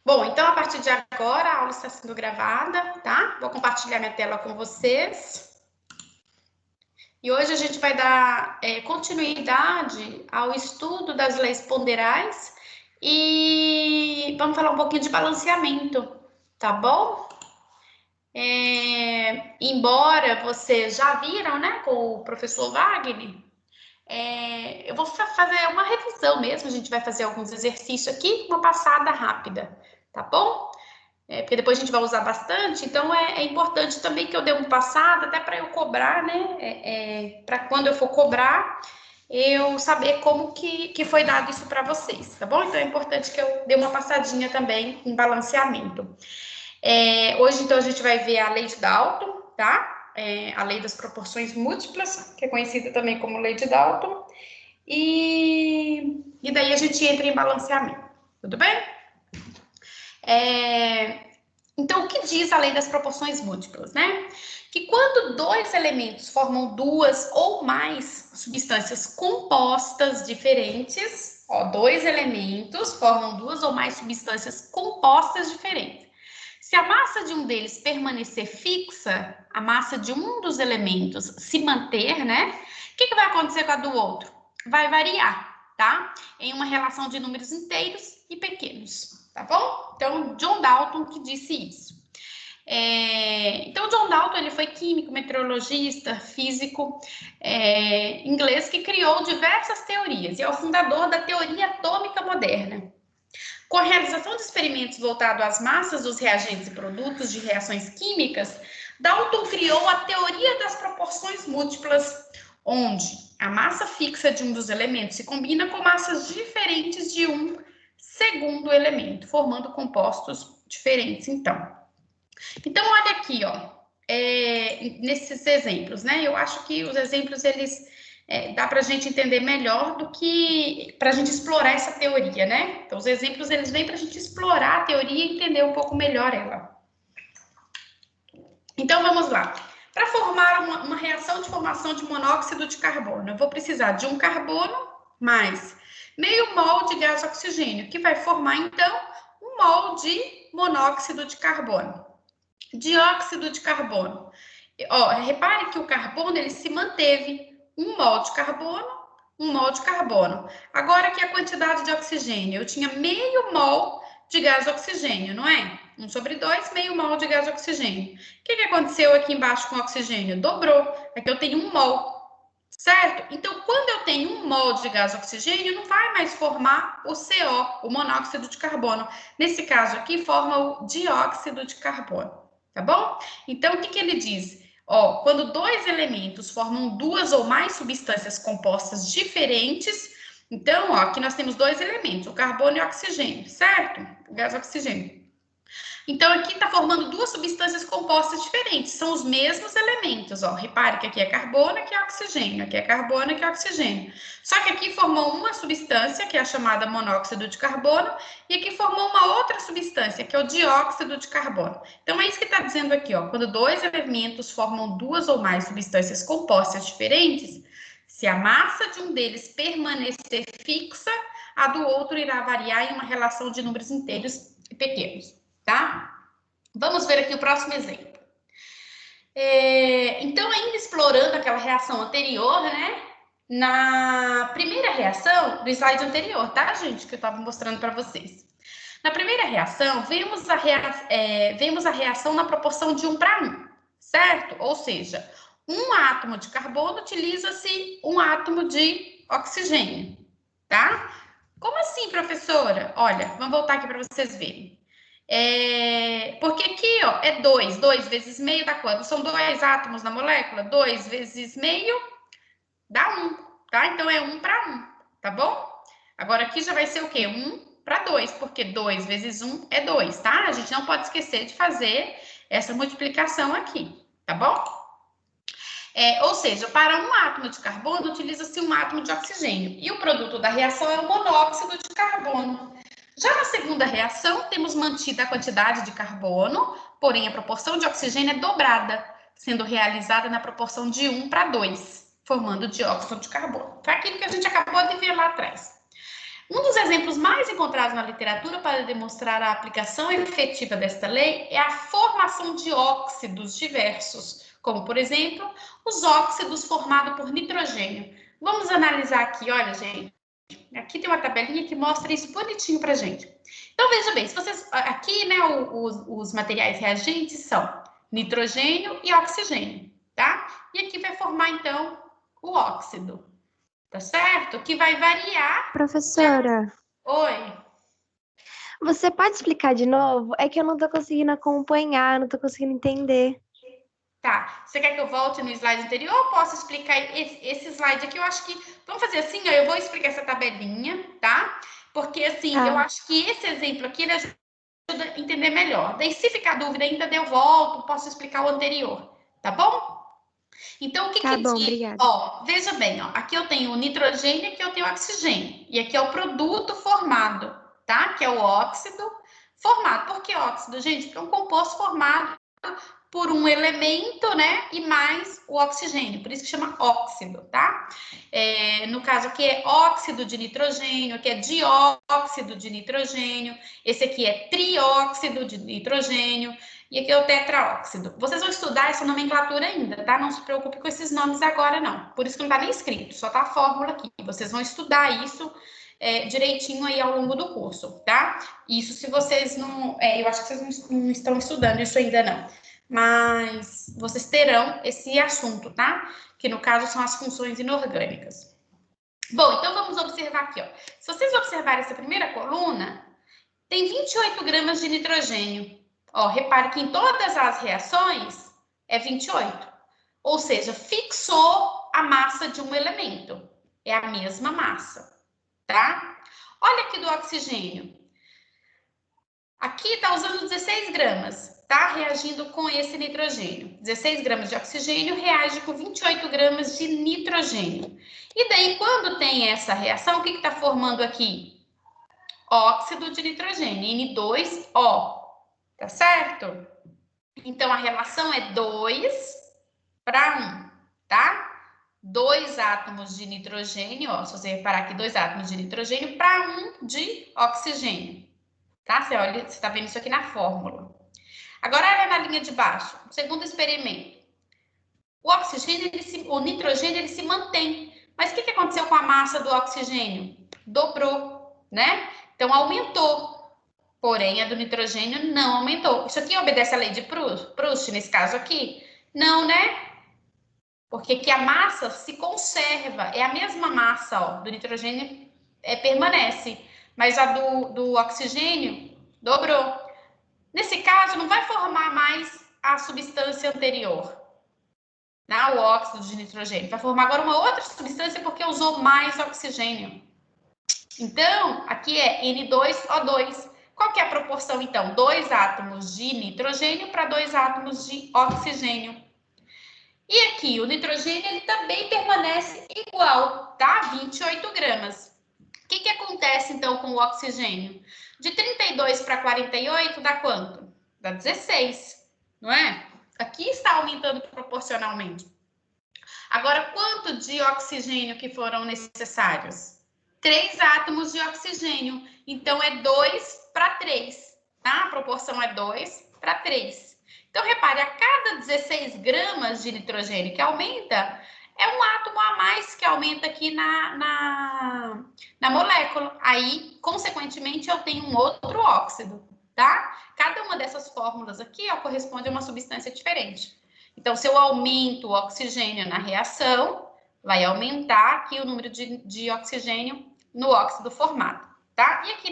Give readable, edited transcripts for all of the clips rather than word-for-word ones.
Bom, então a partir de agora a aula está sendo gravada, tá? Vou compartilhar minha tela com vocês. E hoje a gente vai dar continuidade ao estudo das leis ponderais e vamos falar um pouquinho de balanceamento, tá bom? Embora vocês já viram, né, com o professor Wagner, eu vou fazer uma revisão mesmo, a gente vai fazer alguns exercícios aqui, uma passada rápida, tá bom? Porque depois a gente vai usar bastante, então é importante também que eu dê uma passada, até para eu cobrar, né? Para quando eu for cobrar, eu saber como que foi dado isso para vocês, tá bom? Então é importante que eu dê uma passadinha também em balanceamento. Hoje, então, a gente vai ver a lei de Dalton, tá? A lei das proporções múltiplas, que é conhecida também como lei de Dalton. E daí a gente entra em balanceamento, tudo bem? Então, o que diz a lei das proporções múltiplas, né? Que quando dois elementos formam duas ou mais substâncias compostas diferentes, dois elementos formam duas ou mais substâncias compostas diferentes. Se a massa de um deles permanecer fixa, a massa de um dos elementos se manter, né? O que vai acontecer com a do outro? Vai variar, tá? Em uma relação de números inteiros e pequenos, tá bom? Então, John Dalton que disse isso. Então, John Dalton ele foi químico, meteorologista, físico inglês que criou diversas teorias e é o fundador da teoria atômica moderna. Com a realização de experimentos voltados às massas dos reagentes e produtos de reações químicas, Dalton criou a teoria das proporções múltiplas, onde a massa fixa de um dos elementos se combina com massas diferentes de um segundo elemento, formando compostos diferentes, então. Então, olha aqui, nesses exemplos, né? Eu acho que os exemplos, eles dá para a gente entender melhor do que para a gente explorar essa teoria, né? Então, os exemplos, eles vêm para a gente explorar a teoria e entender um pouco melhor ela. Então, vamos lá. Para formar uma reação de formação de monóxido de carbono, eu vou precisar de um carbono mais meio mol de gás oxigênio, que vai formar, então, um mol de monóxido de carbono. Dióxido de carbono. Repare que o carbono ele se manteve um mol de carbono, um mol de carbono. Agora que a quantidade de oxigênio, eu tinha meio mol de gás oxigênio, não é? 1/2, meio mol de gás oxigênio. O que aconteceu aqui embaixo com o oxigênio? Dobrou. Aqui eu tenho um mol, certo? Então, quando eu tenho um mol de gás oxigênio, não vai mais formar o CO, o monóxido de carbono. Nesse caso aqui, forma o dióxido de carbono. Tá bom? Então, o que ele diz? Quando dois elementos formam duas ou mais substâncias compostas diferentes, então, aqui nós temos dois elementos, o carbono e o oxigênio, certo? O gás oxigênio. Então, aqui está formando duas substâncias compostas diferentes, são os mesmos elementos, repare que aqui é carbono, aqui é oxigênio, aqui é carbono, aqui é oxigênio. Só que aqui formou uma substância, que é a chamada monóxido de carbono, e aqui formou uma outra substância, que é o dióxido de carbono. Então, é isso que está dizendo aqui, quando dois elementos formam duas ou mais substâncias compostas diferentes, se a massa de um deles permanecer fixa, a do outro irá variar em uma relação de números inteiros e pequenos. Tá? Vamos ver aqui o próximo exemplo. Então, ainda explorando aquela reação anterior, né? Na primeira reação do slide anterior, tá, gente? Que eu estava mostrando para vocês. Na primeira reação, vemos a reação na proporção de 1:1, certo? Ou seja, um átomo de carbono utiliza-se um átomo de oxigênio, tá? Como assim, professora? Olha, vamos voltar aqui para vocês verem. Porque aqui, é 2. 2 vezes meio dá quanto? São 2 átomos na molécula? 2 vezes meio dá 1, tá? Então, é 1:1, tá bom? Agora, aqui já vai ser o quê? 1:2, porque 2 vezes 1 é 2, tá? A gente não pode esquecer de fazer essa multiplicação aqui, tá bom? Ou seja, para um átomo de carbono, utiliza-se um átomo de oxigênio. E o produto da reação é o monóxido de carbono. Já na segunda reação, temos mantida a quantidade de carbono, porém a proporção de oxigênio é dobrada, sendo realizada na proporção de 1:2, formando dióxido de carbono. Foi aquilo que a gente acabou de ver lá atrás. Um dos exemplos mais encontrados na literatura para demonstrar a aplicação efetiva desta lei é a formação de óxidos diversos, como, por exemplo, os óxidos formados por nitrogênio. Vamos analisar aqui, olha, gente. Aqui tem uma tabelinha que mostra isso bonitinho pra gente. Então, veja bem, se vocês, aqui, né, os materiais reagentes são nitrogênio e oxigênio, tá? E aqui vai formar, então, o óxido, tá certo? Que vai variar... Professora, Oi. você pode explicar de novo? É que eu não tô conseguindo acompanhar, não tô conseguindo entender. Tá, você quer que eu volte no slide anterior ou posso explicar esse slide aqui? Eu acho que... Vamos fazer assim, ó, eu vou explicar essa tabelinha, tá? Porque, assim, eu Tá, acho que esse exemplo aqui, ele ajuda a entender melhor. Daí, se ficar dúvida ainda, eu volto, posso explicar o anterior, tá bom? Então, o que tá que bom, diz? obrigada. Ó, veja bem, ó, aqui eu tenho o nitrogênio, aqui eu tenho o oxigênio. E aqui é o produto formado, tá? Que é o óxido formado. Por que óxido, gente? Porque é um composto formado por um elemento, né? E mais o oxigênio, por isso que chama óxido, tá? No caso aqui é óxido de nitrogênio, aqui é dióxido de nitrogênio, esse aqui é trióxido de nitrogênio, e aqui é o tetraóxido. Vocês vão estudar essa nomenclatura ainda, tá? Não se preocupe com esses nomes agora, não. Por isso que não tá nem escrito, só tá a fórmula aqui. Vocês vão estudar isso direitinho aí ao longo do curso, tá? Isso se vocês não... eu acho que vocês não estão estudando isso ainda, não. Mas vocês terão esse assunto, tá? Que no caso são as funções inorgânicas. Bom, então vamos observar aqui, ó. Se vocês observarem essa primeira coluna, tem 28 gramas de nitrogênio. Ó, repare que em todas as reações é 28. Ou seja, fixou a massa de um elemento. É a mesma massa, tá? Olha aqui do oxigênio. Aqui está usando 16 gramas, tá? Reagindo com esse nitrogênio. 16 gramas de oxigênio reage com 28 gramas de nitrogênio. E daí, quando tem essa reação, o que está formando aqui? Óxido de nitrogênio, N2O, tá certo? Então, a relação é 2 para 1, tá? 2 átomos de nitrogênio, ó, se você reparar aqui, 2 átomos de nitrogênio para 1 de oxigênio. Tá? Você olha, você está vendo isso aqui na fórmula. Agora, olha na linha de baixo. Segundo experimento. O oxigênio, o nitrogênio, ele se mantém. Mas o que aconteceu com a massa do oxigênio? Dobrou, né? Então, aumentou. Porém, a do nitrogênio não aumentou. Isso aqui obedece à lei de Proust, nesse caso aqui? Não, né? Porque aqui a massa se conserva. É a mesma massa, ó, do nitrogênio permanece. Mas a do oxigênio dobrou. Nesse caso, não vai formar mais a substância anterior, né? O óxido de nitrogênio. Vai formar agora uma outra substância porque usou mais oxigênio. Então, aqui é N2O2. Qual que é a proporção, então? 2 átomos de nitrogênio para 2 átomos de oxigênio. E aqui, o nitrogênio, ele também permanece igual, tá? 28 gramas. O que acontece, então, com o oxigênio? De 32 para 48 dá quanto? Dá 16, não é? Aqui está aumentando proporcionalmente. Agora, quanto de oxigênio que foram necessários? 3 átomos de oxigênio. Então, é 2 para 3, tá? A proporção é 2 para 3. Então, repare, a cada 16 gramas de nitrogênio que aumenta, é um átomo a mais que aumenta aqui na molécula. Aí, consequentemente, eu tenho um outro óxido, tá? Cada uma dessas fórmulas aqui, ó, corresponde a uma substância diferente. Então, se eu aumento o oxigênio na reação, vai aumentar aqui o número de oxigênio no óxido formado, tá? E aqui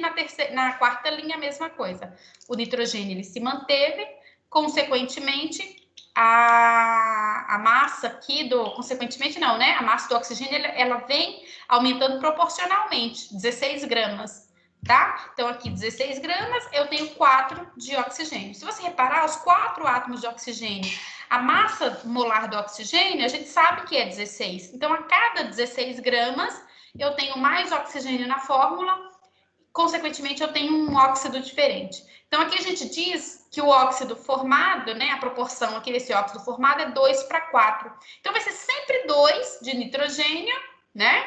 na quarta linha, a mesma coisa. O nitrogênio, ele se manteve, consequentemente, a massa aqui consequentemente não, né? A massa do oxigênio, ela vem aumentando proporcionalmente, 16 gramas, tá? Então, aqui 16 gramas, eu tenho 4 de oxigênio. Se você reparar, os 4 átomos de oxigênio, a massa molar do oxigênio, a gente sabe que é 16. Então, a cada 16 gramas, eu tenho mais oxigênio na fórmula, consequentemente, eu tenho um óxido diferente. Então, aqui a gente diz que o óxido formado, né, a proporção aqui desse óxido formado é 2 para 4. Então, vai ser sempre 2 de nitrogênio, né,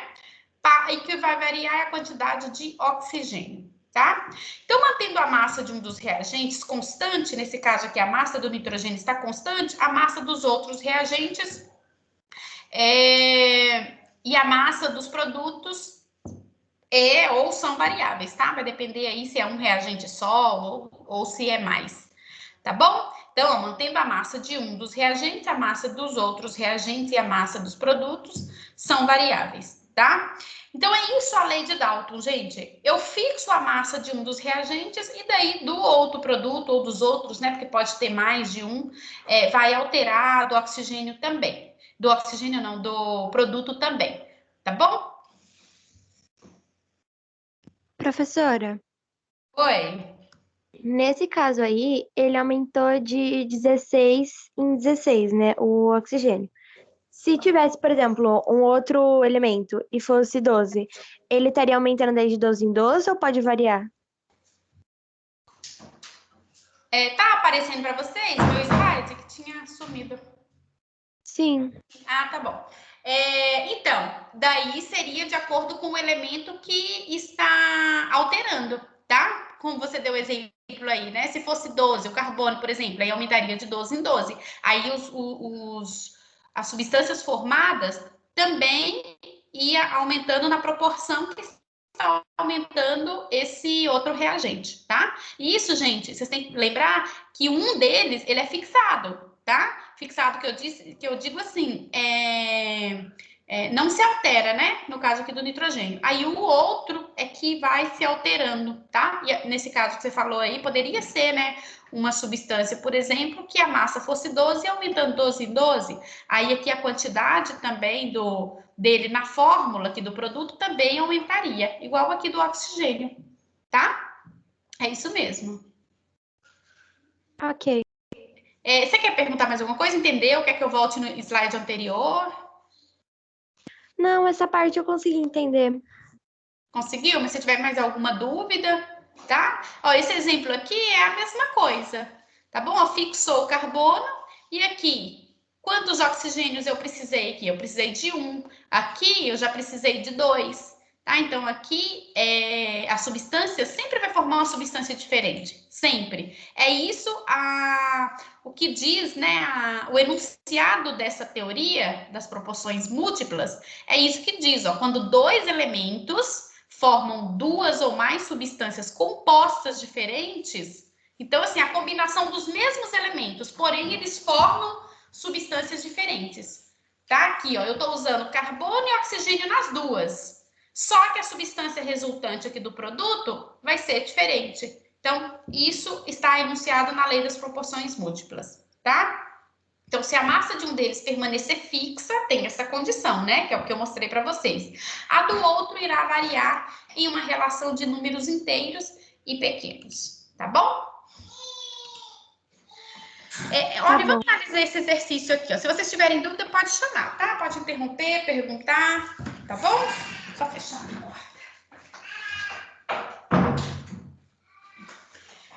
e que vai variar é a quantidade de oxigênio, tá? Então, mantendo a massa de um dos reagentes constante, nesse caso aqui a massa do nitrogênio está constante, a massa dos outros reagentes e a massa dos produtos ou são variáveis, tá? Vai depender aí se é um reagente só ou se é mais, tá bom? Então, ó, mantendo a massa de um dos reagentes, a massa dos outros reagentes e a massa dos produtos são variáveis, tá? Então, é isso a lei de Dalton, gente. Eu fixo a massa de um dos reagentes e daí do outro produto ou dos outros, né? Porque pode ter mais de um, vai alterar do oxigênio também. Do oxigênio não, do produto também, tá bom? Professora, Oi. nesse caso aí, ele aumentou de 16 em 16, né? O oxigênio. Se tivesse, por exemplo, um outro elemento e fosse 12, ele estaria aumentando daí de 12 em 12 ou pode variar? Tá aparecendo para vocês meu slide que tinha sumido? Sim. Ah, tá bom. Então, daí seria de acordo com o elemento que está alterando, tá? Como você deu exemplo aí, né? Se fosse 12, o carbono, por exemplo, aí aumentaria de 12 em 12. Aí as substâncias formadas também ia aumentando na proporção que está aumentando esse outro reagente, tá? E isso, gente, vocês têm que lembrar que um deles, ele é fixado, tá? Fixado que eu digo assim, não se altera, né? No caso aqui do nitrogênio. Aí o outro é que vai se alterando, tá? E nesse caso que você falou aí, poderia ser, né? Uma substância, por exemplo, que a massa fosse 12 e aumentando 12 em 12. Aí aqui a quantidade também dele na fórmula aqui do produto também aumentaria, igual aqui do oxigênio, tá? É isso mesmo. Ok. Você quer perguntar mais alguma coisa? Entendeu? Quer que eu volte no slide anterior? Não, essa parte eu consegui entender. Conseguiu? Mas se tiver mais alguma dúvida, tá? Ó, esse exemplo aqui é a mesma coisa, tá bom? Eu fixou o carbono e aqui, quantos oxigênios eu precisei aqui? Eu precisei de 1. Aqui eu já precisei de 2. Tá? Então, aqui a substância sempre vai formar uma substância diferente. Sempre. É isso o que diz, né? O enunciado dessa teoria das proporções múltiplas é isso que diz, ó. Quando dois elementos formam duas ou mais substâncias compostas diferentes, então, assim, a combinação dos mesmos elementos, porém, eles formam substâncias diferentes. Tá? Aqui, ó, eu estou usando carbono e oxigênio nas duas. Só que a substância resultante aqui do produto vai ser diferente. Então, isso está enunciado na lei das proporções múltiplas, tá? Então, se a massa de um deles permanecer fixa, tem essa condição, né? Que é o que eu mostrei para vocês. A do outro irá variar em uma relação de números inteiros e pequenos, tá bom? Olha, vamos analisar esse exercício aqui. Ó. Se vocês tiverem dúvida, pode chamar, tá? Pode interromper, perguntar, tá bom? Só fechar a porta.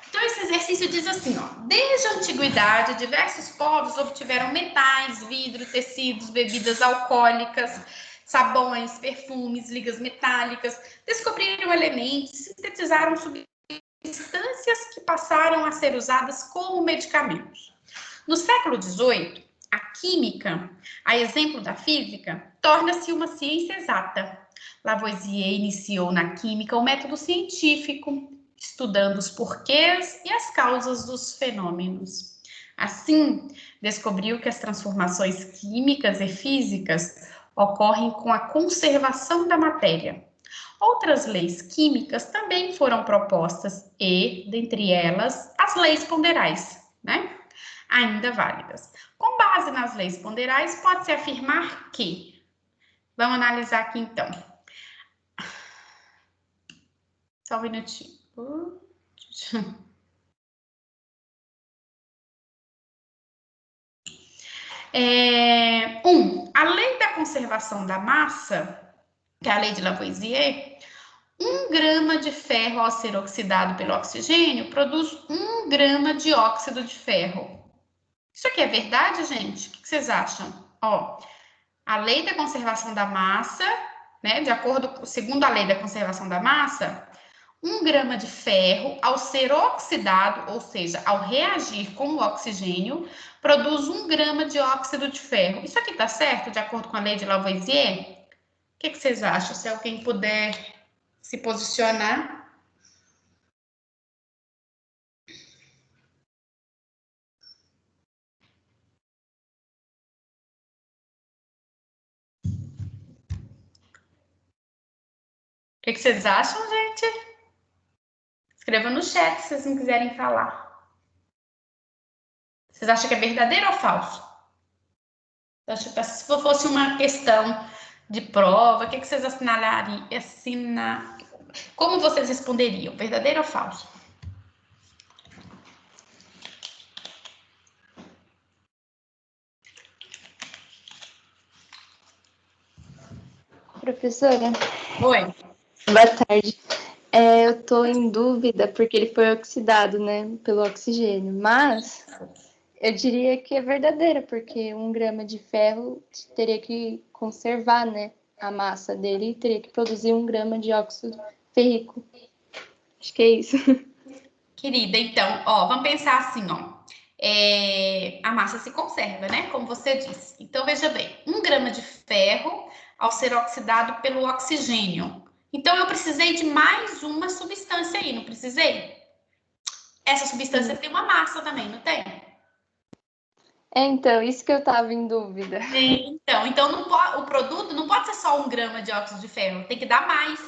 Então, esse exercício diz assim, ó. Desde a antiguidade, diversos povos obtiveram metais, vidro, tecidos, bebidas alcoólicas, sabões, perfumes, ligas metálicas, descobriram elementos, sintetizaram substâncias que passaram a ser usadas como medicamentos. No século XVIII, a química, a exemplo da física, torna-se uma ciência exata. Lavoisier iniciou na química o método científico, estudando os porquês e as causas dos fenômenos. Assim, descobriu que as transformações químicas e físicas ocorrem com a conservação da matéria. Outras leis químicas também foram propostas e, dentre elas, as leis ponderais, né? Ainda válidas. Com base nas leis ponderais, pode-se afirmar que... Vamos analisar aqui, então. Só um minutinho. A lei da conservação da massa, que é a lei de Lavoisier, 1 grama de ferro ao ser oxidado pelo oxigênio produz 1 grama de óxido de ferro. Isso aqui é verdade, gente? O que vocês acham? Ó, a lei da conservação da massa, né? De acordo com, segundo a lei da conservação da massa, 1 grama de ferro, ao ser oxidado, ou seja, ao reagir com o oxigênio, produz 1 grama de óxido de ferro. Isso aqui está certo, de acordo com a lei de Lavoisier? O que vocês acham? Se alguém puder se posicionar. O que vocês acham, gente? Escreva no chat se vocês não quiserem falar. Vocês acham que é verdadeiro ou falso? Se fosse uma questão de prova, o que vocês assinalariam? Como vocês responderiam? Verdadeiro ou falso? Professora, Oi. boa tarde. Eu tô em dúvida porque ele foi oxidado, né, pelo oxigênio, mas eu diria que é verdadeira, porque 1 grama de ferro teria que conservar, né, a massa dele e teria que produzir 1 grama de óxido ferrico. Acho que é isso. Querida, então, ó, vamos pensar assim, ó. A massa se conserva, né? Como você disse. Então, veja bem, 1 grama de ferro ao ser oxidado pelo oxigênio. Então, eu precisei de mais uma substância aí, não precisei? Essa substância tem uma massa também, não tem? Então, isso que eu tava em dúvida. Então não pode, o produto não pode ser só 1 grama de óxido de ferro, tem que dar mais.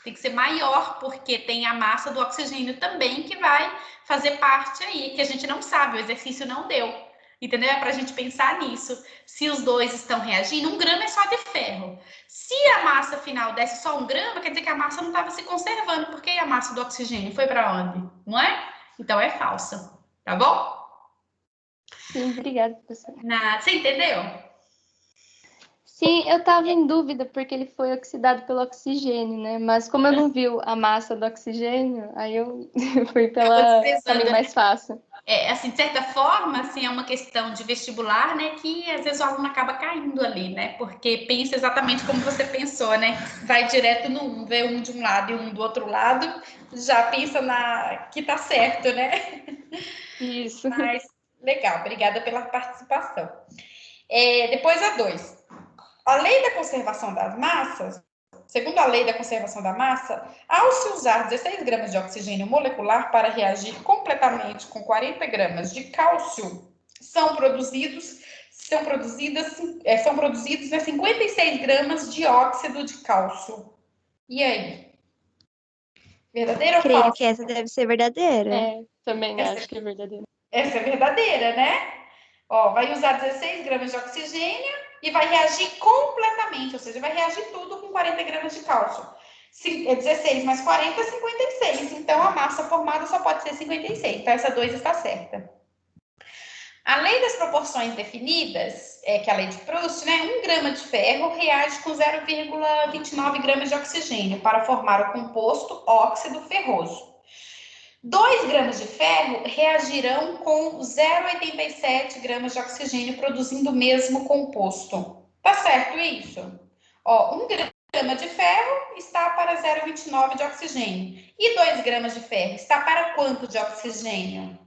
Tem que ser maior, porque tem a massa do oxigênio também que vai fazer parte aí, que a gente não sabe, o exercício não deu. Entendeu? É para a gente pensar nisso. Se os dois estão reagindo, 1 grama é só de ferro. Se a massa final desse só 1 grama, quer dizer que a massa não estava se conservando, porque a massa do oxigênio foi para onde? Não é? Então é falsa. Tá bom? Sim, obrigada, professora. Você entendeu? Sim, eu estava em dúvida porque ele foi oxidado pelo oxigênio, né? Mas como eu não vi a massa do oxigênio, aí eu fui pela caminho mais fácil. Assim, de certa forma, assim, é uma questão de vestibular, né, que às vezes o aluno acaba caindo ali, né, porque pensa exatamente como você pensou, né, vai direto no 1, vê um de um lado e um do outro lado, já pensa que tá certo, né? Isso. Mas, legal, obrigada pela participação. Depois a 2. A lei da conservação das massas, segundo a lei da conservação da massa, ao se usar 16 gramas de oxigênio molecular para reagir completamente com 40 gramas de cálcio, são produzidos 56 gramas de óxido de cálcio. E aí? Verdadeiro ou Creio falso? que essa deve ser verdadeira. Também acho que é verdadeiro. Essa é verdadeira, né? Ó, vai usar 16 gramas de oxigênio e vai reagir completamente, ou seja, vai reagir tudo com 40 gramas de cálcio. 16 mais 40, 56. Então, a massa formada só pode ser 56. Então, essa 2 está certa. A lei das proporções definidas, que é a lei de Proust, né? 1 grama de ferro reage com 0,29 gramas de oxigênio para formar o composto óxido ferroso. 2 gramas de ferro reagirão com 0,87 gramas de oxigênio, produzindo o mesmo composto. Tá certo isso? Ó, 1 grama de ferro está para 0,29 de oxigênio. E 2 gramas de ferro está para quanto de oxigênio?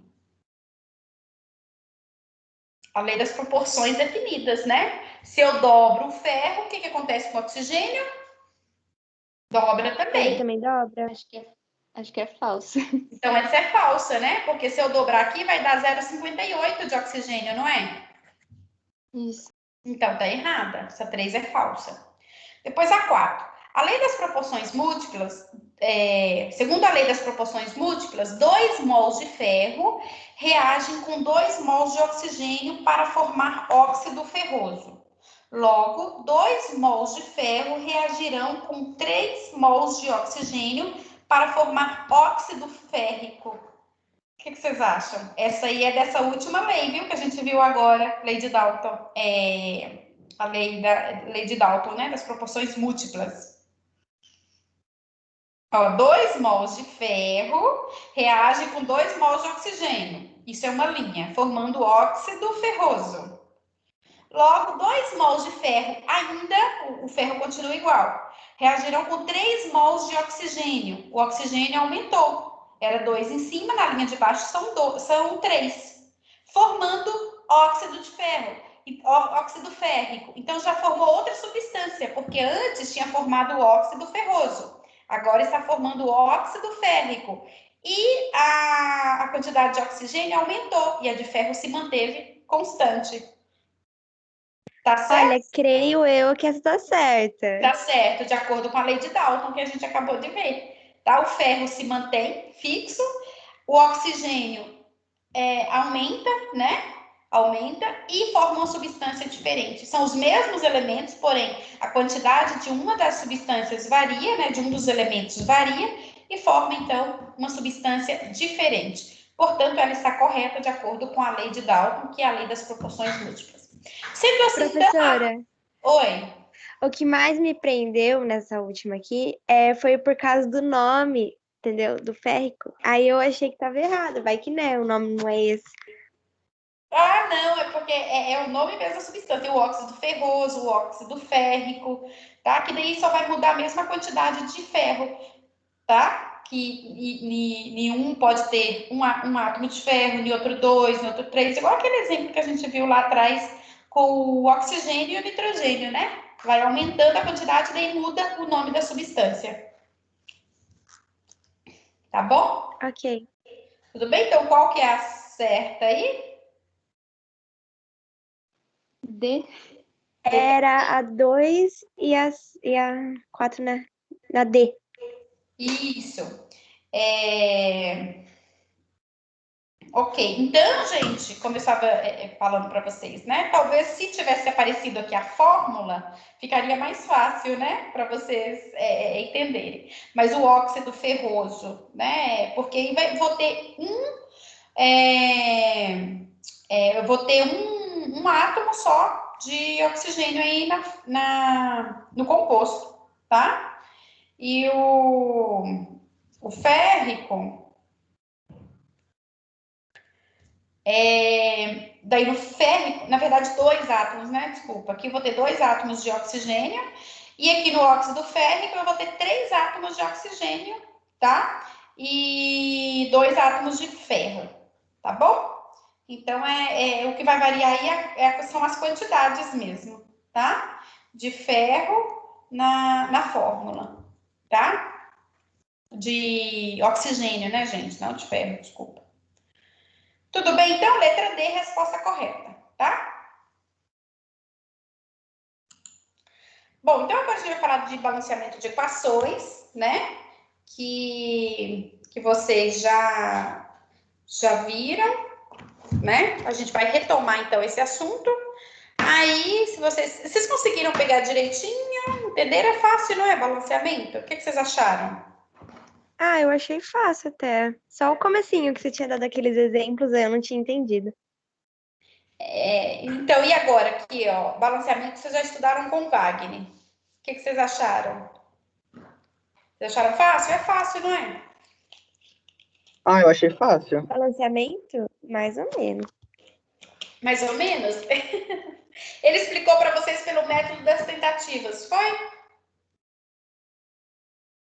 A lei das proporções definidas, né? Se eu dobro o ferro, o que acontece com o oxigênio? Dobra Ele também. também dobra. Acho que é falso. Então, essa é falsa, né? Porque se eu dobrar aqui, vai dar 0,58 de oxigênio, não é? Isso. Então, tá errada. Essa 3 é falsa. Depois a 4. A lei das proporções múltiplas, segundo a lei das proporções múltiplas, 2 mols de ferro reagem com 2 mols de oxigênio para formar óxido ferroso. Logo, 2 mols de ferro reagirão com 3 mols de oxigênio para formar óxido férrico. O que vocês acham? Essa aí é dessa última lei, viu? Que a gente viu agora, lei de Dalton. A lei de Dalton, né? Das proporções múltiplas. Ó, 2 mols de ferro reagem com 2 mols de oxigênio. Isso é uma linha, formando óxido ferroso. Logo, 2 mols de ferro, ainda o ferro continua igual. Reagirão com 3 mols de oxigênio. O oxigênio aumentou. Era 2 em cima, na linha de baixo são 3. Formando óxido de ferro, óxido férrico. Então, já formou outra substância, porque antes tinha formado o óxido ferroso. Agora está formando o óxido férrico. E a quantidade de oxigênio aumentou e a de ferro se manteve constante. Tá certo? Olha, creio eu que essa tá certa. Tá certo, de acordo com a lei de Dalton que a gente acabou de ver. Tá? O ferro se mantém fixo, o oxigênio aumenta, né? Aumenta e forma uma substância diferente. São os mesmos elementos, porém, a quantidade de uma das substâncias varia, né? De um dos elementos varia e forma, então, uma substância diferente. Portanto, ela está correta de acordo com a lei de Dalton, que é a lei das proporções múltiplas. Sendo assim, Professora, oi. o que mais me prendeu nessa última aqui foi por causa do nome, entendeu? Do férrico. Aí eu achei que tava errado, vai que né, o nome não é esse. Ah, não, é porque é o nome mesmo da substância, o óxido ferroso, o óxido férrico, tá? Que daí só vai mudar a mesma quantidade de ferro, tá? Que nenhum pode ter um átomo de ferro, em outro 2, em outro 3, igual aquele exemplo que a gente viu lá atrás com o oxigênio e o nitrogênio, né? Vai aumentando a quantidade, daí muda o nome da substância. Tá bom? Ok. Tudo bem? Então, qual que é a certa aí? D. Era a 2 e a 4 na D. Isso. Ok, então, gente, como eu estava falando para vocês, né? Talvez se tivesse aparecido aqui a fórmula, ficaria mais fácil, né? Para vocês entenderem. Mas o óxido ferroso, né? Porque vou ter eu vou ter um átomo só de oxigênio aí no composto, tá? E o férrico. Daí no férrico, na verdade, 2 átomos, né? Desculpa, aqui eu vou ter 2 átomos de oxigênio, e aqui no óxido férrico eu vou ter 3 átomos de oxigênio, tá? E 2 átomos de ferro, tá bom? Então, o que vai variar aí são as quantidades mesmo, tá? De ferro na fórmula, tá? De oxigênio, né, gente? Não de ferro, desculpa. Tudo bem, então? Letra D, resposta correta, tá? Bom, então agora a gente vai falar de balanceamento de equações, né? Que vocês já viram, né? A gente vai retomar, então, esse assunto. Aí, se vocês conseguiram pegar direitinho, entenderam? É fácil, não é? Balanceamento? O que vocês acharam? Ah, eu achei fácil até. Só o comecinho que você tinha dado aqueles exemplos, eu não tinha entendido. Então, e agora aqui, ó, balanceamento vocês já estudaram com Wagner. O que vocês acharam? Vocês acharam fácil? É fácil, não é? Ah, eu achei fácil. Balanceamento? Mais ou menos. Mais ou menos? Ele explicou para vocês pelo método das tentativas, foi?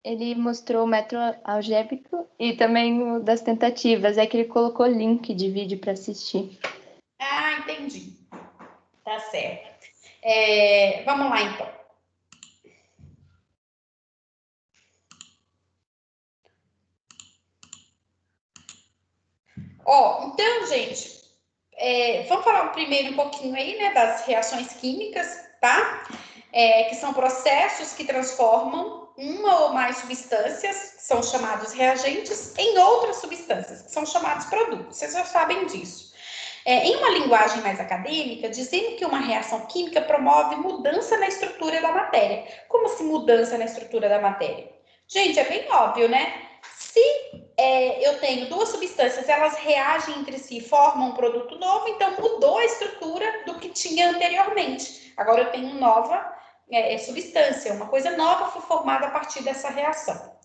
Ele mostrou o método algébrico e também o das tentativas. É que ele colocou link de vídeo para assistir. Ah, entendi. Tá certo. Vamos lá, então. Ó, então, gente, vamos falar primeiro um pouquinho aí, né, das reações químicas, tá? Que são processos que transformam uma ou mais substâncias, que são chamados reagentes, em outras substâncias, que são chamados produtos. Vocês já sabem disso. Em uma linguagem mais acadêmica, dizemos que uma reação química promove mudança na estrutura da matéria. Como assim mudança na estrutura da matéria? Gente, é bem óbvio, né? Se eu tenho 2 substâncias, elas reagem entre si e formam um produto novo, então mudou a estrutura do que tinha anteriormente. Agora eu tenho nova substância, uma coisa nova foi formada a partir dessa reação.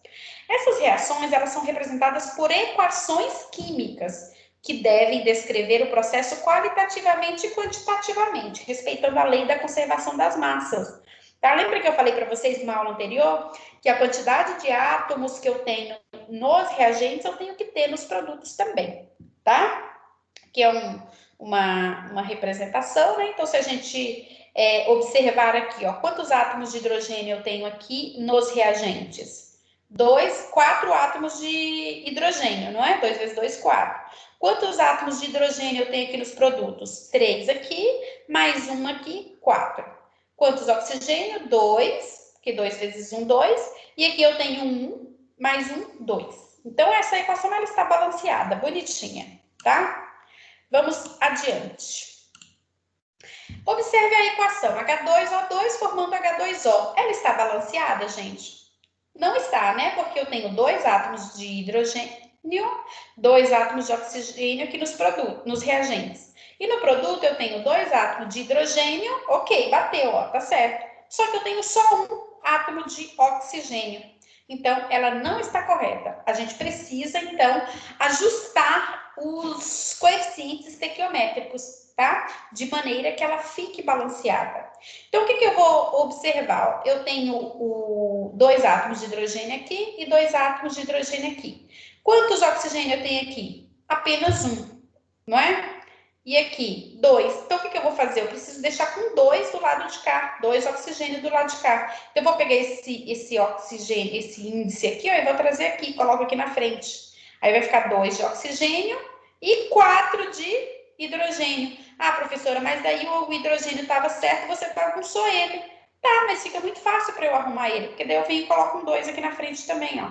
Essas reações, elas são representadas por equações químicas, que devem descrever o processo qualitativamente e quantitativamente, respeitando a lei da conservação das massas. Tá? Lembra que eu falei para vocês numa aula anterior que a quantidade de átomos que eu tenho nos reagentes eu tenho que ter nos produtos também, tá? Que é uma representação, né? Então, se a gente observar aqui, ó, quantos átomos de hidrogênio eu tenho aqui nos reagentes? 4 átomos de hidrogênio, não é? 2 vezes 2, 4. Quantos átomos de hidrogênio eu tenho aqui nos produtos? 3 aqui, mais 1 aqui, 4. Quantos oxigênio? 2, porque 2 vezes 1, 2. E aqui eu tenho 1, mais 1, 2. Então, essa equação ela está balanceada, bonitinha, tá? Vamos adiante. Observe a equação H2O2 formando H2O. Ela está balanceada, gente? Não está, né? Porque eu tenho 2 átomos de hidrogênio, 2 átomos de oxigênio aqui nos reagentes. E no produto eu tenho 2 átomos de hidrogênio, ok, bateu, ó, tá certo. Só que eu tenho só 1 átomo de oxigênio. Então, ela não está correta. A gente precisa, então, ajustar os coeficientes estequiométricos, tá? De maneira que ela fique balanceada. Então, o que eu vou observar? Eu tenho 2 átomos de hidrogênio aqui e 2 átomos de hidrogênio aqui. Quantos oxigênio eu tenho aqui? Apenas 1, não é? E aqui, 2. Então, o que eu vou fazer? Eu preciso deixar com 2 do lado de cá, 2 oxigênio do lado de cá. Então, eu vou pegar esse oxigênio, esse índice aqui, ó, e vou trazer aqui, coloco aqui na frente. Aí vai ficar 2 de oxigênio e 4 de hidrogênio. Ah, professora, mas daí o hidrogênio estava certo, você bagunçou ele. Tá, mas fica muito fácil para eu arrumar ele, porque daí eu venho e coloco um 2 aqui na frente também, ó.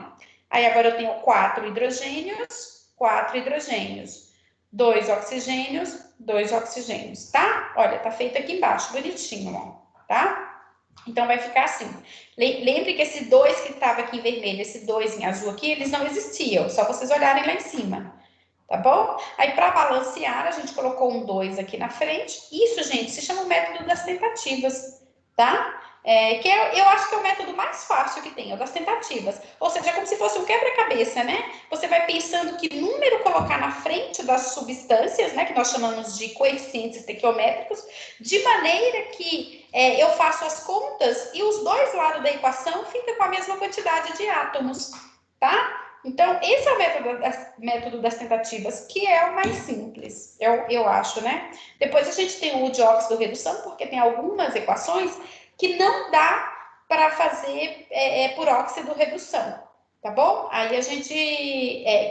Aí agora eu tenho 4 hidrogênios, 4 hidrogênios. 2 oxigênios, 2 oxigênios, tá? Olha, tá feito aqui embaixo, bonitinho, ó, tá? Então, vai ficar assim. Lembre que esse 2 que estava aqui em vermelho, esse 2 em azul aqui, eles não existiam, só vocês olharem lá em cima, tá bom? Aí, para balancear, a gente colocou um 2 aqui na frente. Isso, gente, se chama o método das tentativas, tá? Eu acho que é o método mais fácil que tem, é o das tentativas. Ou seja, é como se fosse um quebra-cabeça, né? Você vai pensando que número colocar na frente das substâncias, né? Que nós chamamos de coeficientes estequiométricos, de maneira que eu faço as contas e os dois lados da equação ficam com a mesma quantidade de átomos, tá? Então, esse é o método das tentativas, que é o mais simples, eu acho, né? Depois a gente tem o dióxido redução, porque tem algumas equações que não dá para fazer por óxido redução, tá bom? Aí a gente,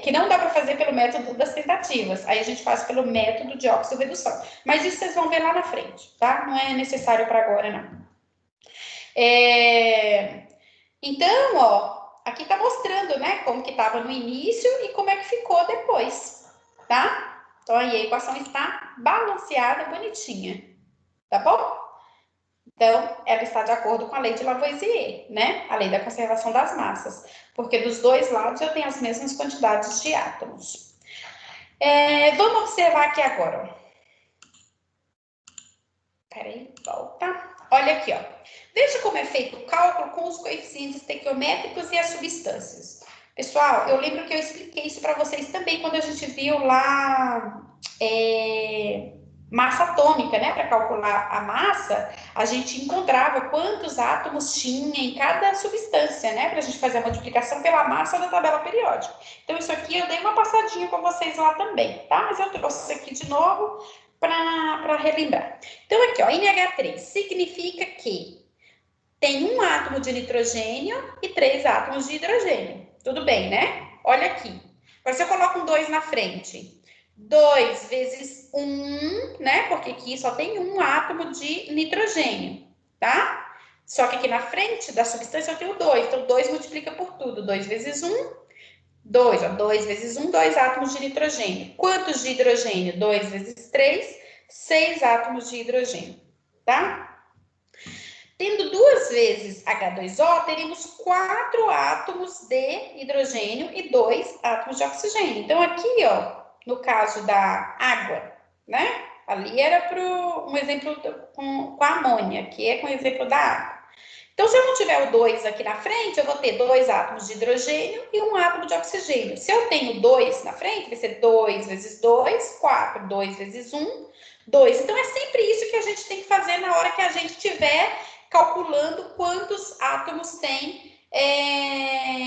que não dá para fazer pelo método das tentativas, aí a gente faz pelo método de óxido redução. Mas isso vocês vão ver lá na frente, tá? Não é necessário para agora, não. Então, ó, aqui tá mostrando, né, como que estava no início e como é que ficou depois, tá? Então, aí a equação está balanceada, bonitinha, tá bom? Então, ela está de acordo com a lei de Lavoisier, né? A lei da conservação das massas, porque dos dois lados eu tenho as mesmas quantidades de átomos. Vamos observar aqui agora. Peraí, volta. Olha aqui, ó. Veja como é feito o cálculo com os coeficientes estequiométricos e as substâncias. Pessoal, eu lembro que eu expliquei isso para vocês também quando a gente viu lá massa atômica, né? Para calcular a massa, a gente encontrava quantos átomos tinha em cada substância, né? Para a gente fazer a multiplicação pela massa da tabela periódica. Então, isso aqui eu dei uma passadinha com vocês lá também, tá? Mas eu trouxe isso aqui de novo para relembrar. Então, aqui, ó, NH3 significa que tem um átomo de nitrogênio e 3 átomos de hidrogênio. Tudo bem, né? Olha aqui. Agora, se eu coloco um 2 na frente, 2 vezes 1, né? Porque aqui só tem um átomo de nitrogênio, tá? Só que aqui na frente da substância eu tenho 2. Então, 2 multiplica por tudo. 2 vezes 1, 2. Ó, 2 vezes 1, 2 átomos de nitrogênio. Quantos de hidrogênio? 2 vezes 3, 6 átomos de hidrogênio, tá? Tendo 2 vezes H2O, teremos 4 átomos de hidrogênio e 2 átomos de oxigênio. Então, aqui, ó, no caso da água, né? Ali era para um exemplo com a amônia, aqui é com o exemplo da água. Então, se eu não tiver o 2 aqui na frente, eu vou ter 2 átomos de hidrogênio e 1 átomo de oxigênio. Se eu tenho 2 na frente, vai ser 2 vezes 2, 4. 2 vezes 1, 2. Então, é sempre isso que a gente tem que fazer na hora que a gente estiver calculando quantos átomos tem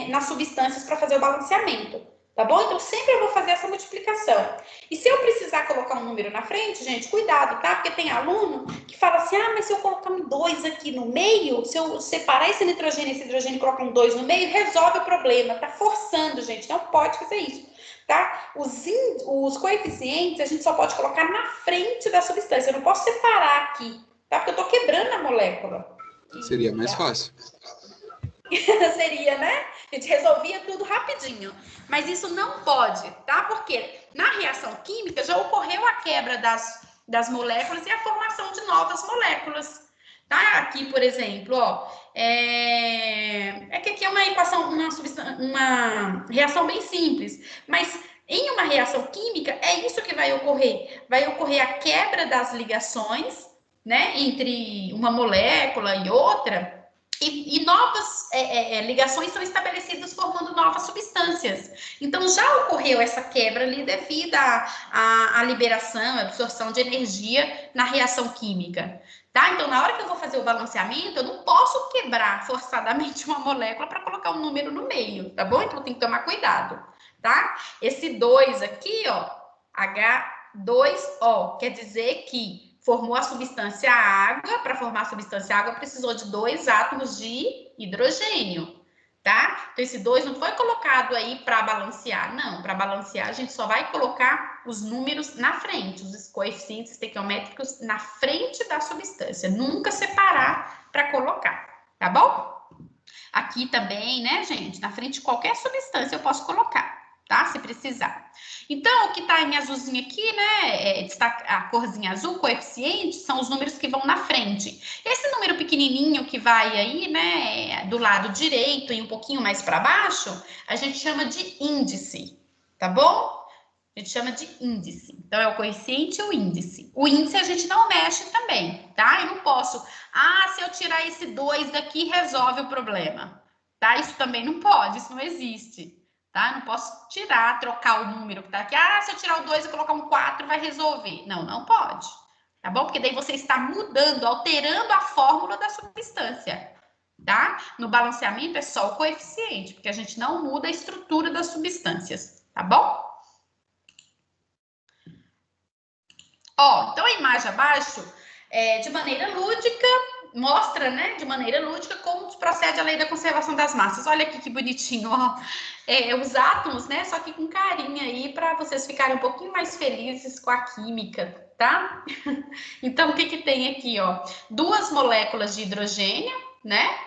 nas substâncias para fazer o balanceamento. Tá bom? Então, sempre eu vou fazer essa multiplicação. E se eu precisar colocar um número na frente, gente, cuidado, tá? Porque tem aluno que fala assim, ah, mas se eu colocar um 2 aqui no meio, se eu separar esse nitrogênio e esse hidrogênio e colocar um 2 no meio, resolve o problema. Tá forçando, gente, não pode fazer isso, tá? Os coeficientes a gente só pode colocar na frente da substância. Eu não posso separar aqui, tá? Porque eu tô quebrando a molécula. Seria mais fácil. Seria, né? A gente resolvia tudo rapidinho. Mas isso não pode, tá? Porque na reação química já ocorreu a quebra das moléculas e a formação de novas moléculas. Tá? Aqui, por exemplo, ó, que aqui é uma equação, uma reação bem simples. Mas em uma reação química, é isso que vai ocorrer. Vai ocorrer a quebra das ligações, né? Entre uma molécula e outra. E novas ligações são estabelecidas formando novas substâncias. Então, já ocorreu essa quebra ali devido à liberação, à absorção de energia na reação química. Tá? Então, na hora que eu vou fazer o balanceamento, eu não posso quebrar forçadamente uma molécula para colocar um número no meio, tá bom? Então, tem que tomar cuidado, tá? Esse 2 aqui, ó, H2O, quer dizer que formou a substância água. Para formar a substância água, precisou de 2 átomos de hidrogênio, tá? Então, esse 2 não foi colocado aí para balancear, não. Para balancear, a gente só vai colocar os números na frente, os coeficientes estequiométricos na frente da substância. Nunca separar para colocar, tá bom? Aqui também, né, gente? Na frente de qualquer substância eu posso colocar, tá? Se precisar. Então, o que está em azulzinho aqui, né, a corzinha azul, coeficiente, são os números que vão na frente. Esse número pequenininho que vai aí, né, do lado direito e um pouquinho mais para baixo, a gente chama de índice, tá bom? A gente chama de índice. Então, é o coeficiente e o índice. O índice a gente não mexe também, tá? Eu não posso, se eu tirar esse 2 daqui, resolve o problema, tá? Isso também não pode, isso não existe. Tá? Não posso tirar, trocar o número que tá aqui. Se eu tirar o 2 e colocar um 4, vai resolver. Não, não pode. Tá bom? Porque daí você está mudando, alterando a fórmula da substância. Tá? No balanceamento é só o coeficiente, porque a gente não muda a estrutura das substâncias. Tá bom? Ó, então a imagem abaixo, de maneira lúdica, mostra, né, de maneira lúdica, como procede a lei da conservação das massas. Olha aqui que bonitinho, ó. Os átomos, né, só que com carinha aí, para vocês ficarem um pouquinho mais felizes com a química, tá? Então, o que que tem aqui, ó? 2 moléculas de hidrogênio, né,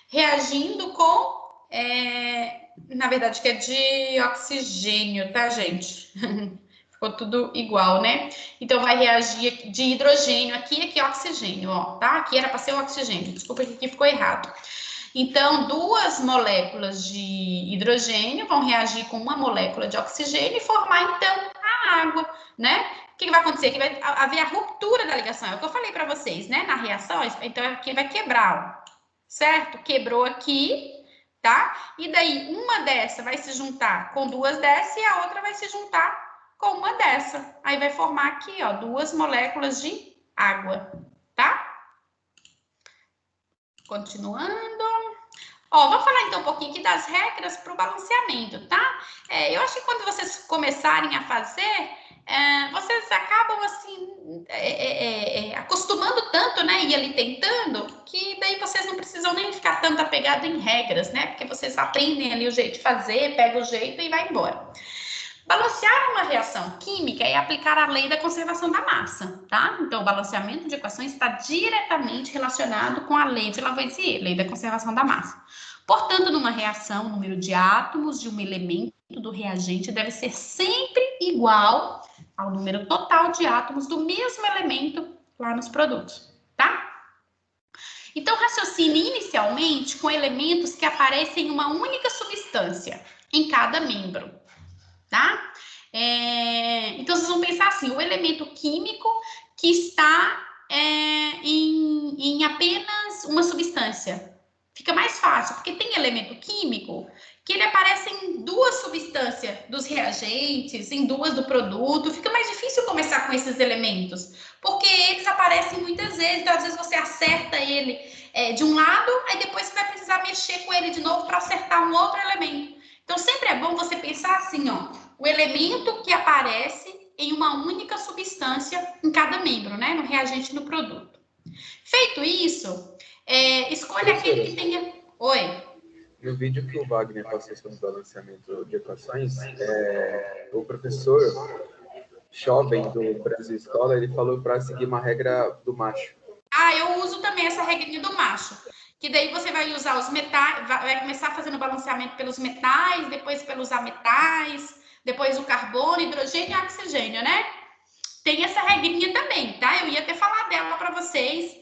reagindo com, na verdade, que é de oxigênio, tá, gente? Ficou tudo igual, né? Então, vai reagir de hidrogênio aqui é oxigênio, ó, tá? Aqui era para ser o oxigênio, desculpa que aqui ficou errado. Então, 2 moléculas de hidrogênio vão reagir com uma molécula de oxigênio e formar, então, a água, né? O que vai acontecer? Que vai haver a ruptura da ligação, é o que eu falei para vocês, né? Na reação, então, aqui vai quebrar, ó, certo? Quebrou aqui, tá? E daí, uma dessa vai se juntar com 2 dessas e a outra vai se juntar com uma dessa. Aí vai formar aqui, ó, 2 moléculas de água, tá? Continuando. Ó, vamos falar então um pouquinho aqui das regras para o balanceamento, tá? Eu acho que quando vocês começarem a fazer, vocês acabam, assim, acostumando tanto, né? E ali tentando, que daí vocês não precisam nem ficar tanto apegados em regras, né? Porque vocês aprendem ali o jeito de fazer, pega o jeito e vai embora. Balancear uma reação química é aplicar a lei da conservação da massa, tá? Então, o balanceamento de equações está diretamente relacionado com a lei de Lavoisier, lei da conservação da massa. Portanto, numa reação, o número de átomos de um elemento do reagente deve ser sempre igual ao número total de átomos do mesmo elemento lá nos produtos, tá? Então, raciocine inicialmente com elementos que aparecem em uma única substância em cada membro. Tá? Então, vocês vão pensar assim, o elemento químico que está em apenas uma substância, Fica mais fácil, porque tem elemento químico que ele aparece em duas substâncias dos reagentes, em duas do produto. Fica mais difícil começar com esses elementos, porque eles aparecem muitas vezes. Então, às vezes você acerta ele de um lado, aí depois você vai precisar mexer com ele de novo para acertar um outro elemento. Então, sempre é bom você pensar assim, ó, o elemento que aparece em uma única substância em cada membro, né? No reagente e no produto. Feito isso, escolha aquele que tenha... Oi? No vídeo que o Wagner passou sobre o balanceamento de equações, o professor Schoben, do Brasil Escola, ele falou para seguir uma regra do macho. Ah, eu uso também essa regrinha do macho. Que daí você vai usar os metais, vai começar fazendo balanceamento pelos metais, depois pelos ametais, depois o carbono, hidrogênio e oxigênio, né? Tem essa regrinha também, tá? Eu ia até falar dela para vocês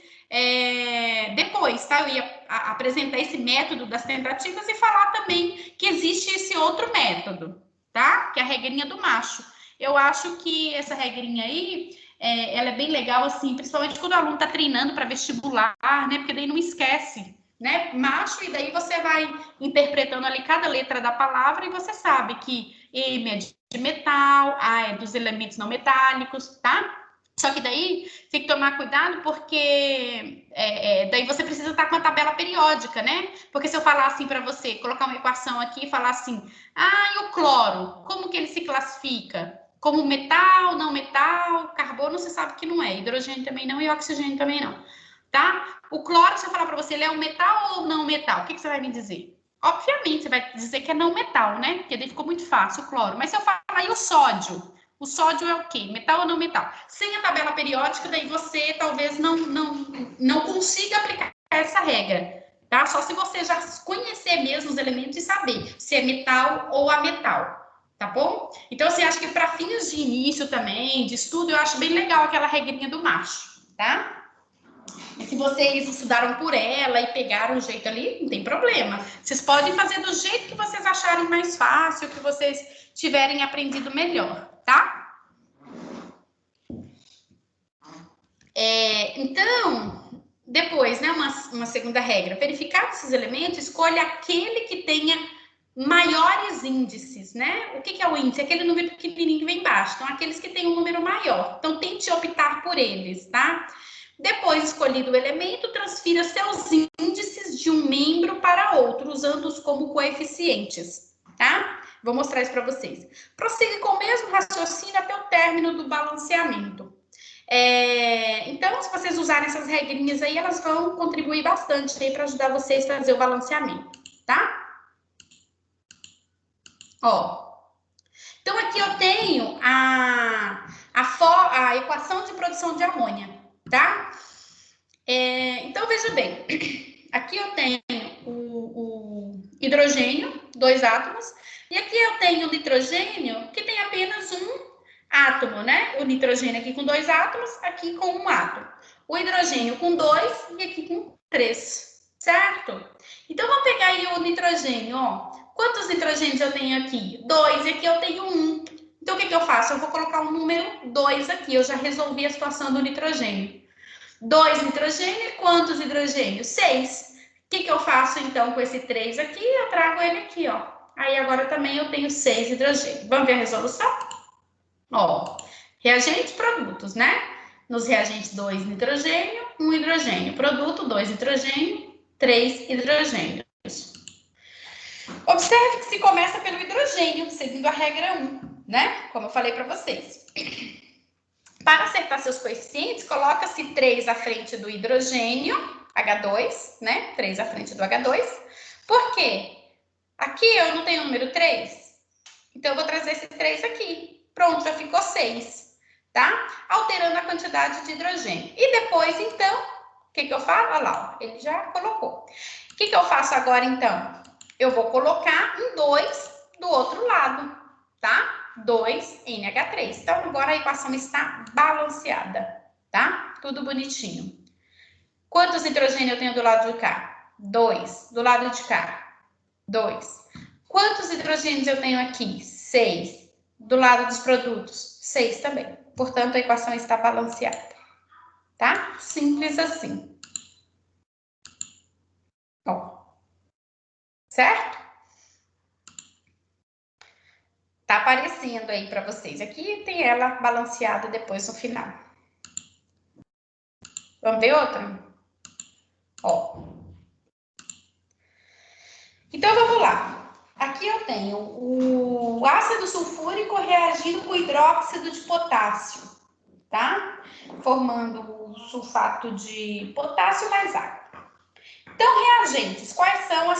depois, tá? Eu ia apresentar esse método das tentativas e falar também que existe esse outro método, tá? Que é a regrinha do macho. Eu acho que essa regrinha aí, ela é bem legal, assim, principalmente quando o aluno está treinando para vestibular, né? Porque daí não esquece, né? Macho, e daí você vai interpretando ali cada letra da palavra e você sabe que M é de metal, A é dos elementos não metálicos, tá? Só que daí tem que tomar cuidado porque daí você precisa estar com a tabela periódica, né? Porque se eu falar assim para você, colocar uma equação aqui e falar assim, e o cloro, como que ele se classifica? Como metal, não metal, carbono você sabe que não é, hidrogênio também não e oxigênio também não, tá? O cloro, se eu falar para você, ele é um metal ou não metal? O que você vai me dizer? Obviamente, você vai dizer que é não metal, né? Porque daí ficou muito fácil o cloro. Mas se eu falar aí o sódio? O sódio é o quê? Metal ou não metal? Sem a tabela periódica, daí você talvez não consiga aplicar essa regra, tá? Só se você já conhecer mesmo os elementos e saber se é metal ou ametal, tá bom? Então, assim, acho que para fins de início também, de estudo, eu acho bem legal aquela regrinha do macho, tá? E se vocês estudaram por ela e pegaram o jeito ali, não tem problema. Vocês podem fazer do jeito que vocês acharem mais fácil, que vocês tiverem aprendido melhor, tá? Então, depois, né, uma segunda regra. Verificar esses elementos, escolha aquele que tenha maiores índices, né? O que é o índice? Aquele número pequenininho que vem embaixo. Então, aqueles que têm um número maior. Então, tente optar por eles, tá? Depois, escolhido o elemento, transfira seus índices de um membro para outro, usando-os como coeficientes, tá? Vou mostrar isso para vocês. Prossiga com o mesmo raciocínio até o término do balanceamento. Então, se vocês usarem essas regrinhas aí, elas vão contribuir bastante aí para ajudar vocês a fazer o balanceamento, tá? Ó. Então, aqui eu tenho a equação de produção de amônia, tá? Então, veja bem, aqui eu tenho o hidrogênio, 2 átomos, e aqui eu tenho o nitrogênio, que tem apenas um átomo, né? O nitrogênio aqui com 2 átomos, aqui com 1 átomo. O hidrogênio com 2 e aqui com 3, certo? Então, vamos pegar aí o nitrogênio, ó. Quantos nitrogênios eu tenho aqui? 2, e aqui eu tenho 1. Então, o que eu faço? Eu vou colocar o número 2 aqui, eu já resolvi a situação do nitrogênio. 2 nitrogênio, quantos hidrogênios? 6. O que eu faço, então, com esse 3 aqui? Eu trago ele aqui, ó. Aí, agora também eu tenho 6 hidrogênios. Vamos ver a resolução? Ó, reagentes, produtos, né? Nos reagentes, 2 nitrogênio, 1 hidrogênio. Produto, 2 nitrogênio, 3 hidrogênios. Observe que se começa pelo hidrogênio, seguindo a regra 1, né? Como eu falei para vocês. Para acertar seus coeficientes, coloca-se 3 à frente do hidrogênio, H2, né? 3 à frente do H2. Por quê? Aqui eu não tenho o número 3. Então, eu vou trazer esse 3 aqui. Pronto, já ficou 6, tá? Alterando a quantidade de hidrogênio. E depois, então, o que eu faço? Olha lá, ó, ele já colocou. O que eu faço agora, então? Eu vou colocar um 2 do outro lado, tá? 2NH3. Então, agora a equação está balanceada, tá? Tudo bonitinho. Quantos hidrogênio eu tenho do lado de cá? 2. Do lado de cá? 2. Quantos hidrogênios eu tenho aqui? 6. Do lado dos produtos? 6 também. Portanto, a equação está balanceada, tá? Simples assim. Ó. certo? Tá aparecendo aí para vocês. Aqui tem ela balanceada depois no final. Vamos ver outra? Ó. Então, vamos lá. Aqui eu tenho o ácido sulfúrico reagindo com hidróxido de potássio, tá? Formando o sulfato de potássio mais água. Então, reagentes, quais são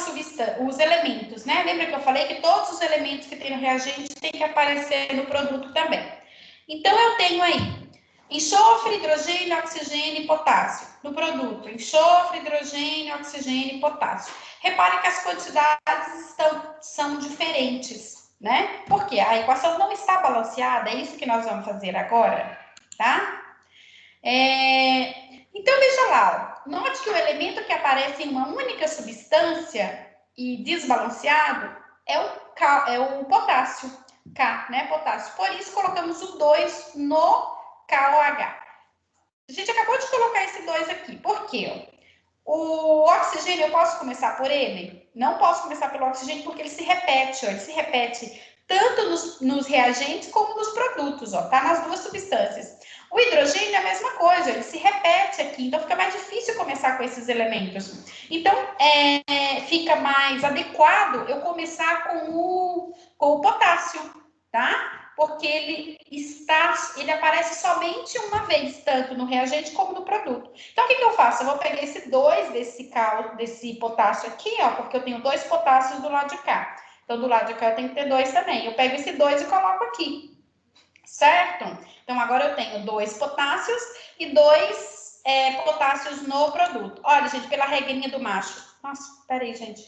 os elementos, né? Lembra que eu falei que todos os elementos que tem no reagente têm que aparecer no produto também. Então, eu tenho aí enxofre, hidrogênio, oxigênio e potássio. No produto, enxofre, hidrogênio, oxigênio e potássio. Repare que as quantidades são diferentes, né? Porque a equação não está balanceada, é isso que nós vamos fazer agora, tá? Então, veja lá, ó. Note que o elemento que aparece em uma única substância e desbalanceado é o potássio, K, né? Potássio. Por isso, colocamos o 2 no KOH. A gente acabou de colocar esse 2 aqui. Por quê? O oxigênio, eu posso começar por ele? Não posso começar pelo oxigênio porque ele se repete, ó. Ele se repete tanto nos reagentes como nos produtos, ó. Tá nas duas substâncias. O hidrogênio é a mesma coisa, ele se repete aqui, então fica mais difícil começar com esses elementos. Então, fica mais adequado eu começar com o potássio, tá? Porque ele aparece somente uma vez, tanto no reagente como no produto. Então, o que eu faço? Eu vou pegar esse 2 desse potássio aqui, ó, porque eu tenho 2 potássios do lado de cá. Então, do lado de cá eu tenho que ter 2 também. Eu pego esse 2 e coloco aqui. Certo? Então, agora eu tenho 2 potássios e 2 potássios no produto. Olha, gente, pela regrinha do macho. Nossa, peraí, gente.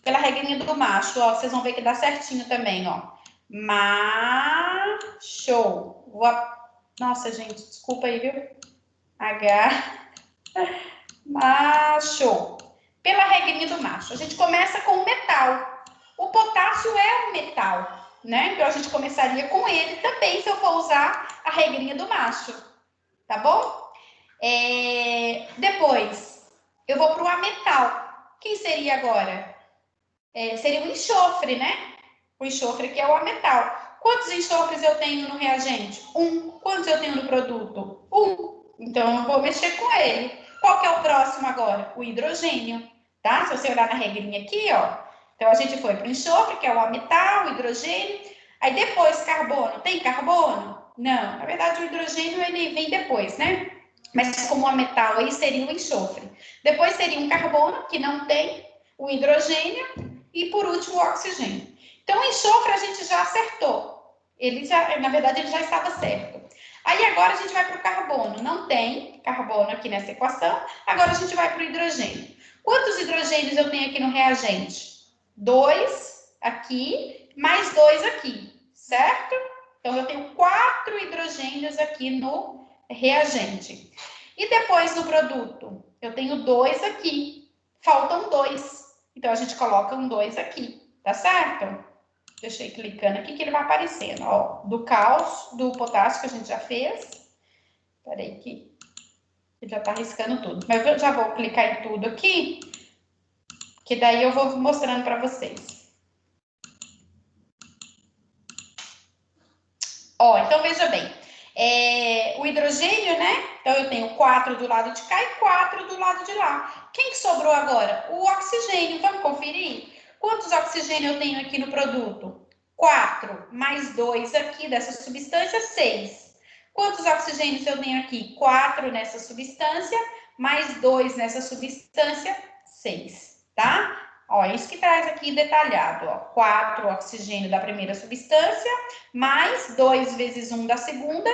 Pela regrinha do macho, ó, vocês vão ver que dá certinho também, ó. Macho. Nossa, gente, desculpa aí, viu? Macho. Pela regrinha do macho. A gente começa com o metal. O potássio é um metal, né? Então, a gente começaria com ele também, se eu for usar a regrinha do macho, tá bom? Depois, eu vou para o ametal. Quem seria agora? Seria o enxofre, né? O enxofre que é o ametal. Quantos enxofres eu tenho no reagente? 1. Quantos eu tenho no produto? 1. Então, eu vou mexer com ele. Qual que é o próximo agora? O hidrogênio, tá? Se você olhar na regrinha aqui, ó. Então, a gente foi para o enxofre, que é o ametal, o hidrogênio. Aí, depois, carbono. Tem carbono? Não. Na verdade, o hidrogênio, ele vem depois, né? Mas como ametal, aí seria o enxofre. Depois, seria um carbono, que não tem. O hidrogênio. E, por último, o oxigênio. Então, o enxofre a gente já acertou. Na verdade, ele já estava certo. Aí, agora, a gente vai para o carbono. Não tem carbono aqui nessa equação. Agora, a gente vai para o hidrogênio. Quantos hidrogênios eu tenho aqui no reagente? 2 aqui, mais 2 aqui, certo? Então, eu tenho 4 hidrogênios aqui no reagente. E depois, no produto, eu tenho 2 aqui. Faltam 2. Então, a gente coloca um 2 aqui, tá certo? Deixei clicando aqui que ele vai aparecendo, ó. Do cálcio, do potássio que a gente já fez. Peraí que ele já tá riscando tudo. Mas eu já vou clicar em tudo aqui, que daí eu vou mostrando para vocês. Ó, então veja bem. O hidrogênio, né? Então eu tenho 4 do lado de cá e 4 do lado de lá. Quem que sobrou agora? O oxigênio. Vamos conferir? Quantos oxigênio eu tenho aqui no produto? 4, mais 2 aqui dessa substância, 6. Quantos oxigênios eu tenho aqui? 4 nessa substância, mais 2 nessa substância, 6, tá? Ó, isso que traz aqui detalhado, ó. 4 oxigênio da primeira substância, mais 2 vezes 1 da segunda,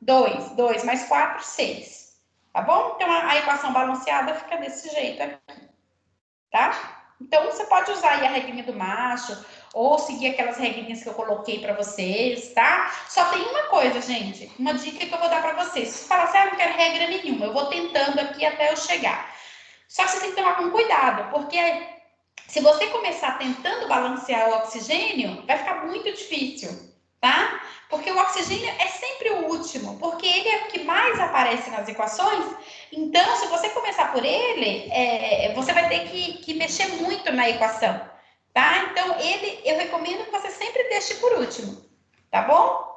2. 2 mais 4, 6. Tá bom? Então, a equação balanceada fica desse jeito aqui, tá? Então, você pode usar aí a regrinha do macho, ou seguir aquelas regrinhas que eu coloquei para vocês, tá? Só tem uma coisa, gente, uma dica que eu vou dar para vocês. Se você falar assim, eu não quero regra nenhuma, eu vou tentando aqui até eu chegar. Só que você tem que tomar com cuidado, porque se você começar tentando balancear o oxigênio, vai ficar muito difícil, tá? Porque o oxigênio é sempre o último, porque ele é o que mais aparece nas equações. Então, se você começar por ele, você vai ter que mexer muito na equação. tá? Então, eu recomendo que você sempre deixe por último, tá bom?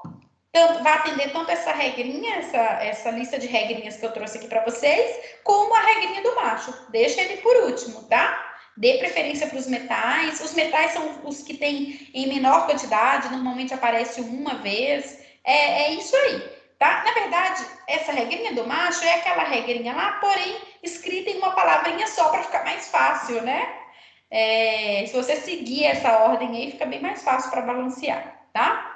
Tanto, vai atender tanto essa regrinha, essa lista de regrinhas que eu trouxe aqui para vocês, como a regrinha do macho. Deixa ele por último, tá? Dê preferência para os metais. Os metais são os que tem em menor quantidade, normalmente aparece uma vez. É isso aí, tá? Na verdade, essa regrinha do macho é aquela regrinha lá, porém, escrita em uma palavrinha só para ficar mais fácil, né? Se você seguir essa ordem aí, fica bem mais fácil para balancear, tá?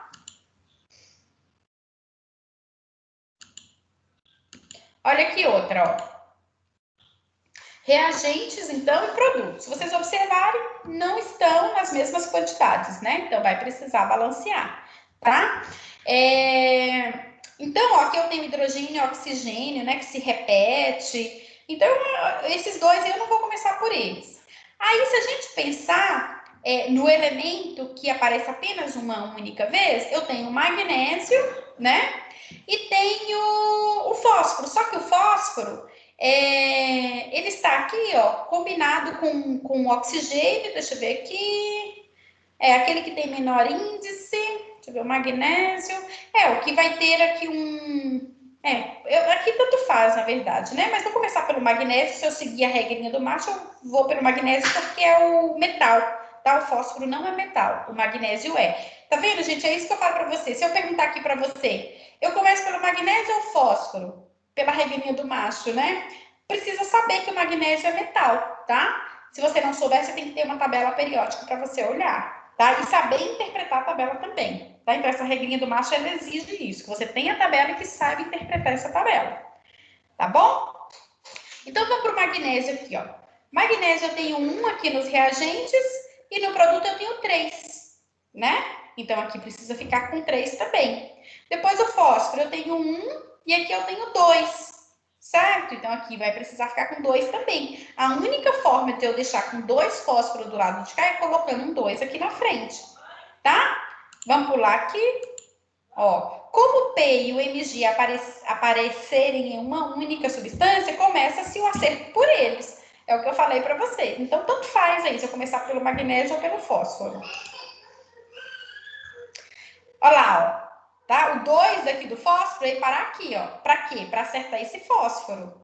Olha aqui outra, ó. Reagentes, então, e produtos. Se vocês observarem, não estão nas mesmas quantidades, né? Então, vai precisar balancear, tá? Então, ó, aqui eu tenho hidrogênio e oxigênio, né? Que se repete. Então, esses dois eu não vou começar por eles. Aí, se a gente pensar no elemento que aparece apenas uma única vez, eu tenho magnésio, né? E tenho o fósforo. Só que o fósforo, ele está aqui, ó, combinado com o oxigênio. Deixa eu ver aqui. É aquele que tem menor índice. Deixa eu ver, o magnésio. O que vai ter aqui aqui tanto faz, na verdade, né? Mas vou começar pelo magnésio. Se eu seguir a regrinha do macho, eu vou pelo magnésio porque é o metal, tá? O fósforo não é metal, o magnésio é. Tá vendo, gente? É isso que eu falo para você. Se eu perguntar aqui para você, eu começo pelo magnésio ou fósforo? Pela regrinha do macho, né? Precisa saber que o magnésio é metal, tá? Se você não souber, você tem que ter uma tabela periódica para você olhar, tá? E saber interpretar a tabela também, tá? Então, essa regrinha do macho, ela exige isso, que você tenha a tabela e que saiba interpretar essa tabela, tá bom? Então, vamos para o magnésio aqui, ó. Magnésio eu tenho 1 aqui nos reagentes e no produto eu tenho 3, né? Então, aqui precisa ficar com 3 também. Depois, o fósforo eu tenho 1 e aqui eu tenho 2, certo? Então, aqui vai precisar ficar com 2 também. A única forma de eu deixar com 2 fósforos do lado de cá é colocando um 2 aqui na frente, tá? Vamos pular aqui. Ó, como o P e o Mg aparecerem em uma única substância, começa-se o acerto por eles. É o que eu falei para vocês. Então, tanto faz aí se eu começar pelo magnésio ou pelo fósforo. Olha lá, ó. Tá? O 2 aqui do fósforo é parar aqui, ó. Para quê? Para acertar esse fósforo.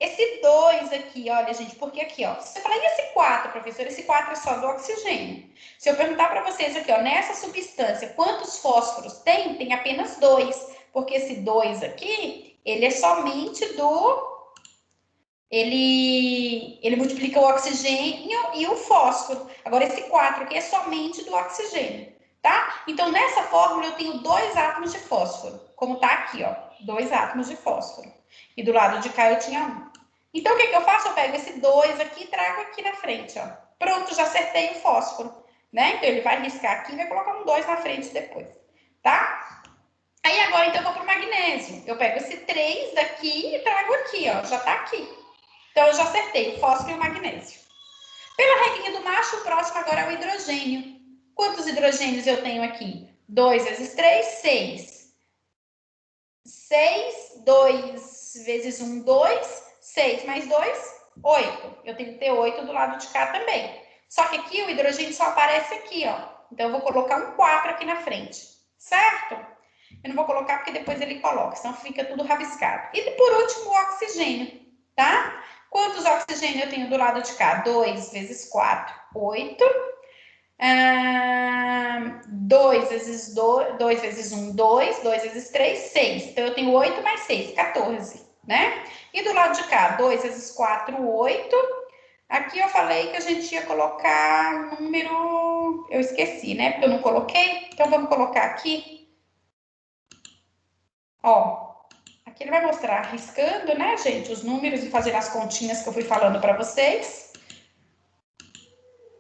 Esse 2 aqui, olha, gente, porque aqui, ó. Se eu falar, e esse 4, professor? Esse 4 é só do oxigênio. Se eu perguntar para vocês aqui, ó, nessa substância, quantos fósforos tem? Tem apenas 2. Porque esse 2 aqui, ele é somente do... Ele multiplica o oxigênio e o fósforo. Agora, esse 4 aqui é somente do oxigênio, tá? Então, nessa fórmula, eu tenho 2 átomos de fósforo. Como tá aqui, ó. 2 átomos de fósforo. E do lado de cá eu tinha 1. Então, o que eu faço? Eu pego esse 2 aqui e trago aqui na frente, ó. Pronto, já acertei o fósforo, né? Então, ele vai riscar aqui e vai colocar um 2 na frente depois, tá? Aí, agora, então, eu vou pro magnésio. Eu pego esse 3 daqui e trago aqui, ó. Já tá aqui. Então, eu já acertei o fósforo e o magnésio. Pela regrinha do macho, o próximo agora é o hidrogênio. Quantos hidrogênios eu tenho aqui? 2 vezes 3, 6. 6, 2 vezes 1, 2. 6 mais 2, 8. Eu tenho que ter 8 do lado de cá também. Só que aqui o hidrogênio só aparece aqui, ó. Então, eu vou colocar um 4 aqui na frente, certo? Eu não vou colocar porque depois ele coloca, senão fica tudo rabiscado. E por último, o oxigênio, tá? Quantos oxigênio eu tenho do lado de cá? 2 vezes 4, 8. 2 vezes 1, 2. 2 vezes 3, 6. Então, eu tenho 8 mais 6, 14, né? E do lado de cá, 2 vezes 4, 8. Aqui eu falei que a gente ia colocar número... Eu esqueci, né? Porque eu não coloquei. Então, vamos colocar aqui. Ó. Aqui ele vai mostrar riscando, né, gente, os números e fazendo as continhas que eu fui falando para vocês.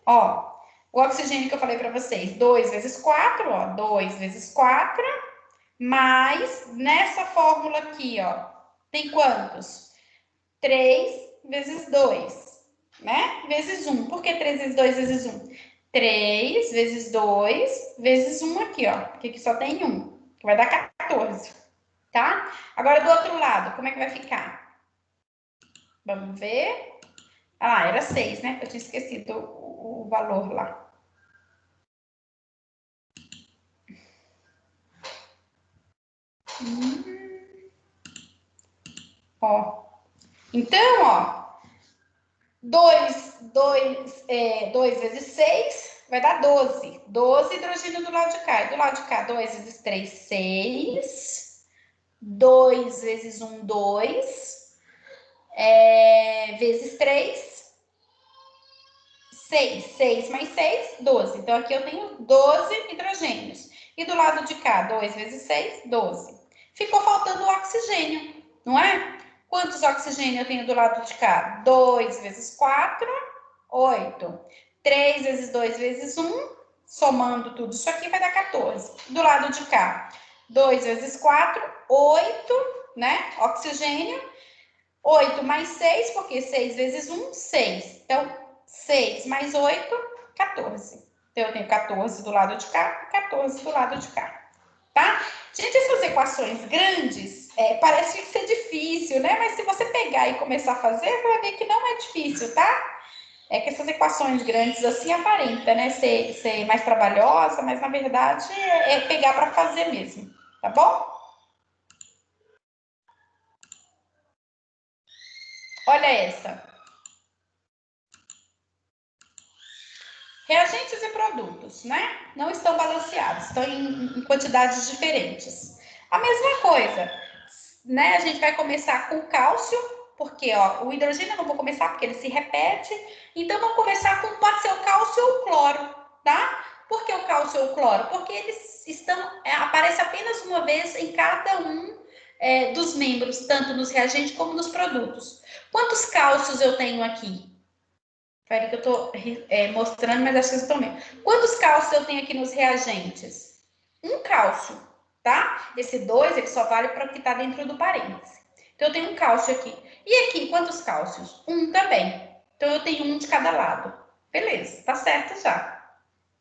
Ó, o oxigênio que eu falei para vocês, 2 vezes 4, ó, 2 vezes 4, mais, nessa fórmula aqui, ó, tem quantos? 3 vezes 2, né, vezes 1. Por que 3 vezes 2 vezes 1? 3 vezes 2 vezes 1 aqui, ó, porque aqui só tem 1, que vai dar 14. Tá? Agora, do outro lado, como é que vai ficar? Vamos ver. Ah, era 6, né? Eu tinha esquecido o valor lá. Ó. Então, ó. 2 vezes 6 vai dar 12. 12 hidrogênio do lado de cá. E do lado de cá, 2 vezes 3, 6. 2 vezes 1, 2. Vezes 3, 6. 6 mais 6, 12. Então, aqui eu tenho 12 hidrogênios. E do lado de cá, 2 vezes 6, 12. Ficou faltando o oxigênio, não é? Quantos oxigênios eu tenho do lado de cá? 2 vezes 4, 8. 3 vezes 2 vezes 1, somando tudo isso aqui, vai dar 14. Do lado de cá, 2 vezes 4, 8, né? Oxigênio. 8 mais 6, porque 6 vezes 1, 6. Então, 6 mais 8, 14. Então, eu tenho 14 do lado de cá e 14 do lado de cá. Tá? Gente, essas equações grandes, parece ser difícil, né? Mas se você pegar e começar a fazer, você vai ver que não é difícil, tá? É que essas equações grandes assim aparenta, né? Ser mais trabalhosa, mas na verdade é pegar para fazer mesmo, tá bom? Olha essa. Reagentes e produtos, né? Não estão balanceados, estão em quantidades diferentes. A mesma coisa, né? A gente vai começar com cálcio, porque ó, o hidrogênio eu não vou começar porque ele se repete. Então, vamos começar com, pode ser o cálcio ou o cloro, tá? Por que o cálcio ou o cloro? Porque eles aparece apenas uma vez em cada um dos membros, tanto nos reagentes como nos produtos. Quantos cálcios eu tenho aqui? Peraí que eu estou mostrando, mas acho que vocês estão vendo. Quantos cálcios eu tenho aqui nos reagentes? Um cálcio, tá? Esse 2, ele só vale para o que está dentro do parêntese. Então, eu tenho um cálcio aqui. E aqui, quantos cálcios? Um também. Então, eu tenho um de cada lado. Beleza, tá certo já.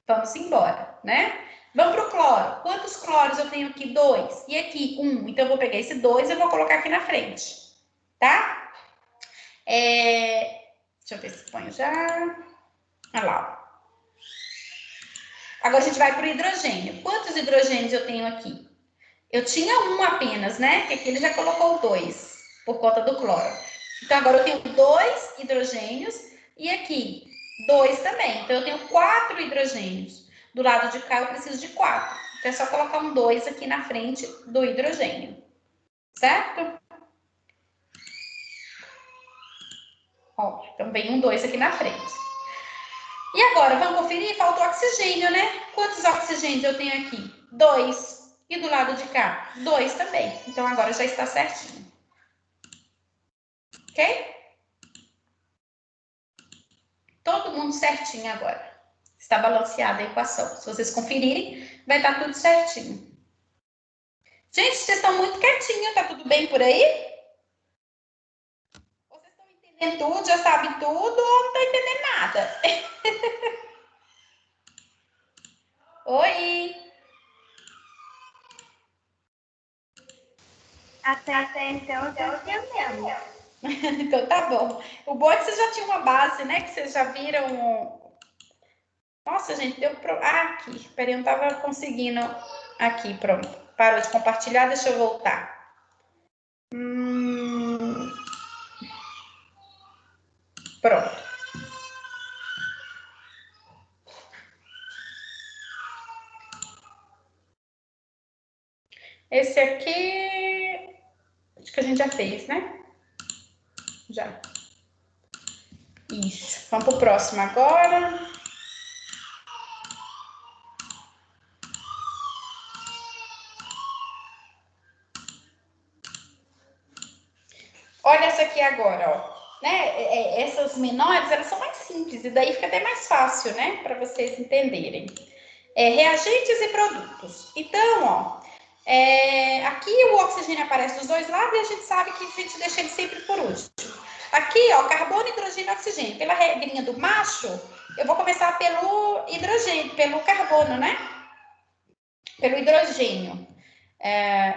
Vamos embora, né? Vamos para o cloro. Quantos cloros eu tenho aqui? 2. E aqui, 1. Então, eu vou pegar esse 2 e vou colocar aqui na frente, tá? Deixa eu ver se ponho já. Olha lá. Agora a gente vai para o hidrogênio. Quantos hidrogênios eu tenho aqui? Eu tinha um apenas, né? Que aqui ele já colocou 2, por conta do cloro. Então, agora eu tenho 2 hidrogênios e aqui 2 também. Então, eu tenho 4 hidrogênios. Do lado de cá, eu preciso de 4. Então, é só colocar um 2 aqui na frente do hidrogênio. Certo? Ó, então, vem um 2 aqui na frente. E agora, vamos conferir? Falta o oxigênio, né? Quantos oxigênios eu tenho aqui? 2. E do lado de cá? 2 também. Então, agora já está certinho. Ok? Todo mundo certinho agora. Está balanceada a equação. Se vocês conferirem, vai estar tudo certinho. Gente, vocês estão muito quietinhos. Tá tudo bem por aí? Vocês estão entendendo tudo? Já sabem tudo ou não estão entendendo nada? Oi! Até então eu tô entendendo. Então tá bom. O bom é que vocês já tinham uma base, né? Que vocês já viram. Nossa, gente, deu pro. Aqui. Peraí, eu não tava conseguindo. Aqui, pronto. Parou de compartilhar, deixa eu voltar. Pronto. Esse aqui. Acho que a gente já fez, né? Já. Isso. Vamos pro próximo agora. Olha essa aqui agora, ó. Né? Essas menores, elas são mais simples, e daí fica até mais fácil, né? Para vocês entenderem. Reagentes e produtos. Então, ó, aqui o oxigênio aparece dos dois lados e a gente sabe que a gente deixa ele sempre por último. Aqui, ó, carbono, hidrogênio e oxigênio. Pela regrinha do macho, eu vou começar pelo hidrogênio, pelo carbono, né? Pelo hidrogênio.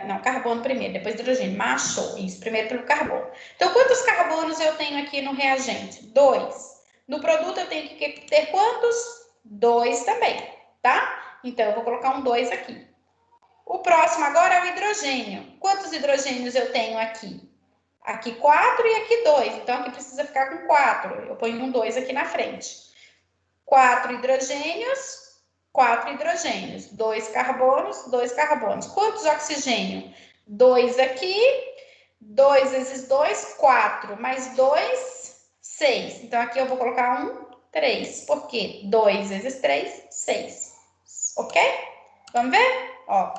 Não, carbono primeiro, depois hidrogênio. Macho, isso, primeiro pelo carbono. Então, quantos carbonos eu tenho aqui no reagente? 2. No produto, eu tenho que ter quantos? 2 também, tá? Então, eu vou colocar um 2 aqui. O próximo agora é o hidrogênio. Quantos hidrogênios eu tenho aqui? Aqui 4 e aqui 2. Então, aqui precisa ficar com 4. Eu ponho um 2 aqui na frente. 4 hidrogênios, 4 hidrogênios. 2 carbonos, 2 carbonos. Quantos oxigênio? 2 aqui. 2 vezes 2, 4. Mais 2, 6. Então, aqui eu vou colocar 3. Por quê? 2 vezes 3, 6. Ok? Vamos ver? Ó.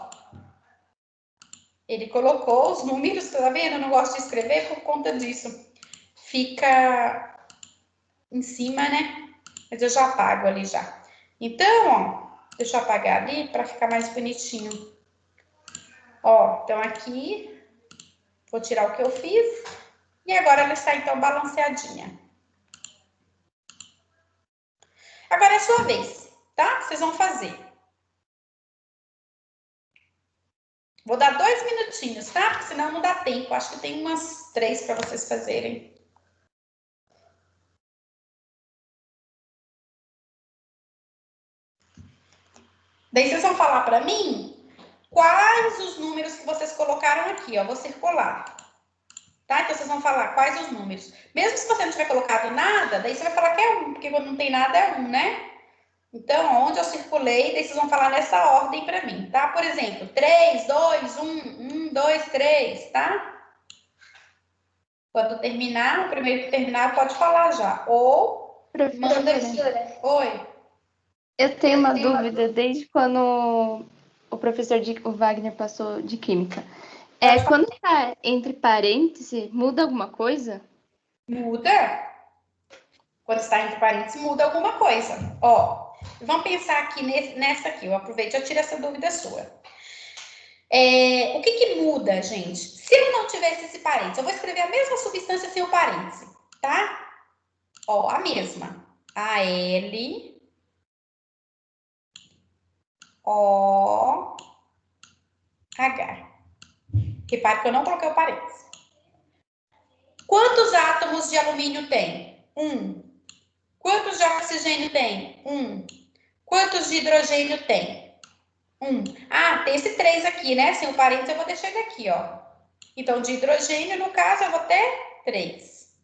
Ele colocou os números, tá vendo? Eu não gosto de escrever por conta disso. Fica em cima, né? Mas eu já apago ali já. Então, ó, deixa eu apagar ali para ficar mais bonitinho. Ó, então aqui, vou tirar o que eu fiz. E agora ela está, então, balanceadinha. Agora é a sua vez, tá? Vocês vão fazer. Vou dar 2 minutinhos, tá? Porque senão não dá tempo. Acho que tem umas 3 para vocês fazerem. Daí vocês vão falar para mim quais os números que vocês colocaram aqui, ó. Vou circular. Tá? Então vocês vão falar quais os números. Mesmo se você não tiver colocado nada, daí você vai falar que é 1, porque quando não tem nada é 1, né? Então, onde eu circulei, daí vocês vão falar nessa ordem para mim, tá? Por exemplo, 3, 2, 1, 1, 2, 3, tá? Quando terminar, o primeiro que terminar pode falar já. Ou manda aqui. Oi. Eu tenho uma dúvida desde quando o professor o Wagner passou de química. Quando está entre parênteses, muda alguma coisa? Muda. Quando está entre parênteses, muda alguma coisa. Ó, vamos pensar aqui nessa aqui. Eu aproveito e eu tiro essa dúvida sua. O que muda, gente? Se eu não tivesse esse parênteses, eu vou escrever a mesma substância sem o parêntese, tá? Ó, a mesma. AL, O, H. Repare que eu não coloquei o parêntese. Quantos átomos de alumínio tem? 1. Quantos de oxigênio tem? 1. Quantos de hidrogênio tem? 1. Ah, tem esse 3 aqui, né? Sem o parênteses, eu vou deixar ele aqui, ó. Então, de hidrogênio, no caso, eu vou ter 3.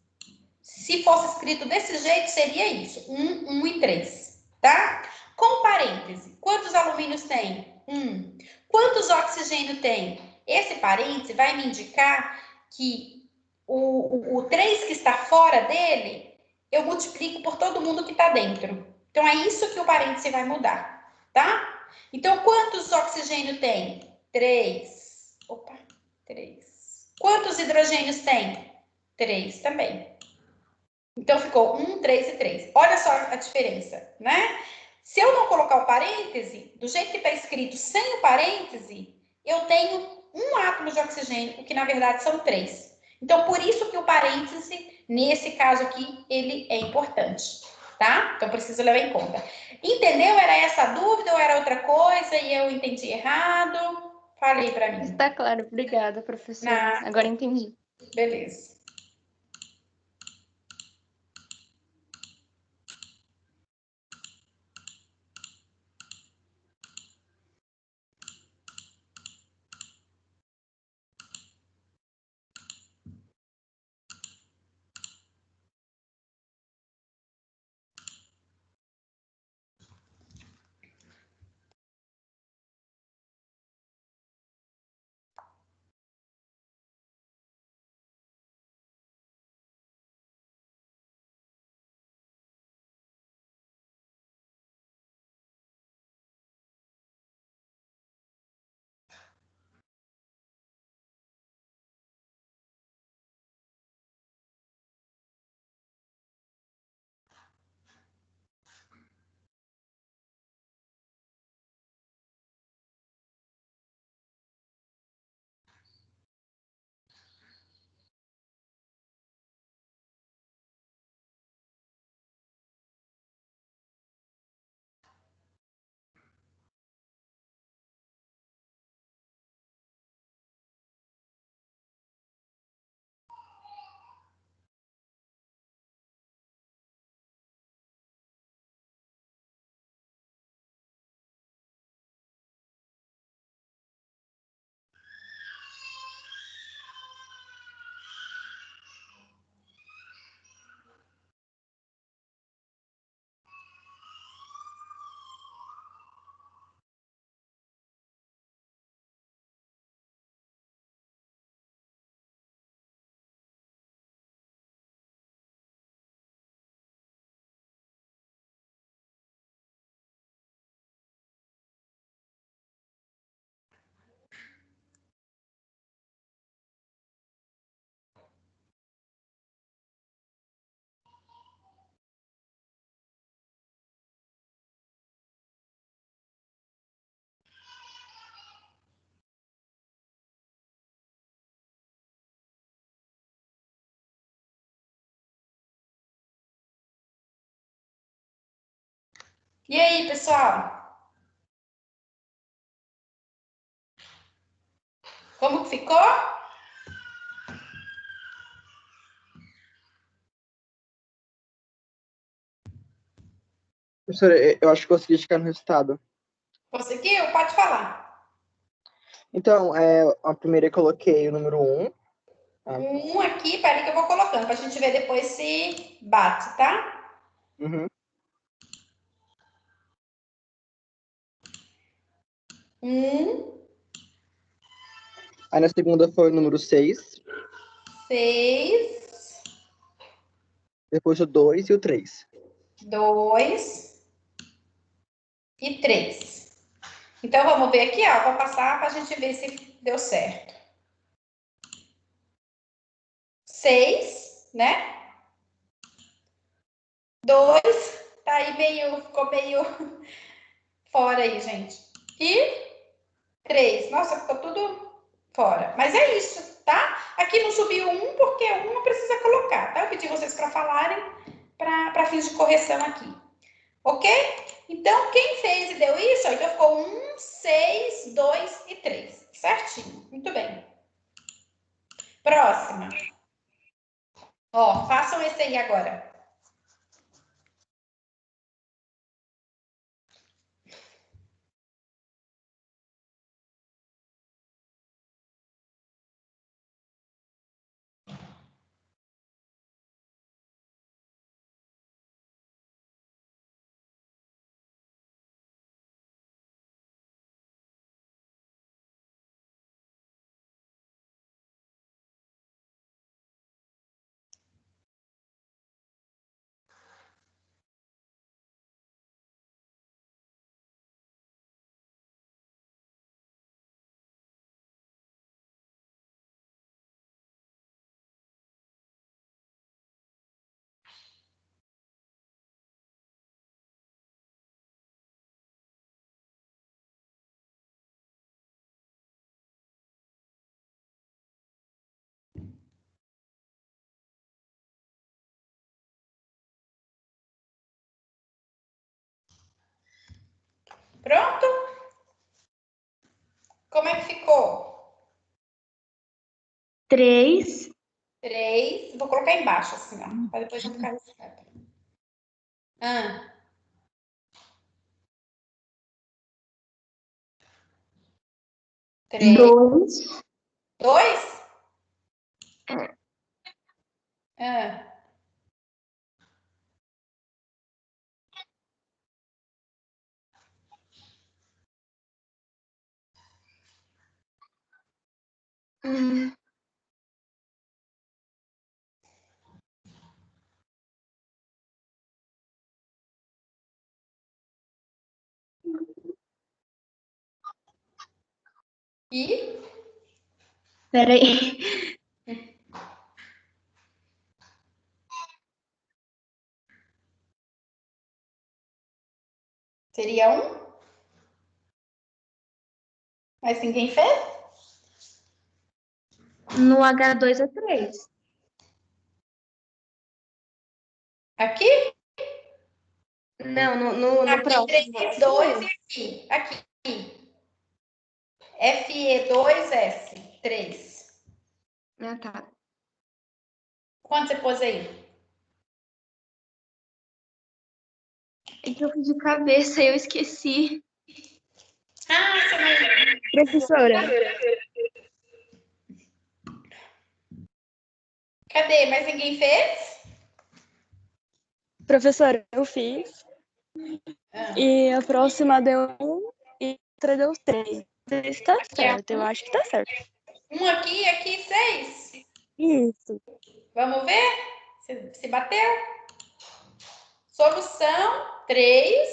Se fosse escrito desse jeito, seria isso. 1, 1 e 3, tá? Com parêntese, quantos alumínios tem? 1. Quantos oxigênio tem? Esse parêntese vai me indicar que o 3 que está fora dele, eu multiplico por todo mundo que está dentro. Então, é isso que o parêntese vai mudar, tá? Então, quantos oxigênio tem? 3. Opa, 3. Quantos hidrogênios tem? 3 também. Então, ficou 1, 3 e 3. Olha só a diferença, né? Se eu não colocar o parêntese, do jeito que está escrito sem o parêntese, eu tenho um átomo de oxigênio, o que na verdade são 3. Então, por isso que o parêntese, nesse caso aqui, ele é importante, tá? Então, preciso levar em conta. Entendeu? Era essa a dúvida ou era outra coisa e eu entendi errado? Falei para mim. Está claro, obrigada, professora. Agora entendi. Beleza. E aí, pessoal? Como que ficou? Professora, eu acho que consegui chegar no resultado. Conseguiu? Pode falar. Então, a primeira eu coloquei o número 1. Um aqui, peraí que eu vou colocando, pra gente ver depois se bate, tá? Uhum. Aí na segunda foi o número 6. 6, Depois o 2 e o 3. 2 e 3. Então, vamos ver aqui, ó. Vou passar pra gente ver se deu certo. 6, né? 2, tá aí ficou meio fora aí, gente. E 3, nossa, ficou tudo fora. Mas é isso, tá? Aqui não subiu um, porque um não precisa colocar, tá? Eu pedi vocês para falarem para fins de correção aqui. Ok? Então, quem fez e deu isso, ó, então ficou 1, 6, 2 e 3. Certinho. Muito bem. Próxima. Ó, façam esse aí agora. Pronto? Como é que ficou? 3. 3. Vou colocar embaixo, assim, ó. Para depois não ficar riscado. 3. 2. 2? E? Peraí. Seria 1? Mas ninguém fez? No H2 é 3. Aqui? Não, no Aqui, próximo. 3, 2 e aqui. Aqui. FE2S. 3. Ah, tá. Quanto você pôs aí? É que eu fiz de cabeça e eu esqueci. Ah, você não... Professora. Cadê? Mas ninguém fez? Professora, eu fiz. E a próxima deu 1 e a outra deu 3. Isso tá certo, eu acho que tá certo. Um aqui, aqui, 6. Isso. Vamos ver se bateu. Solução 3.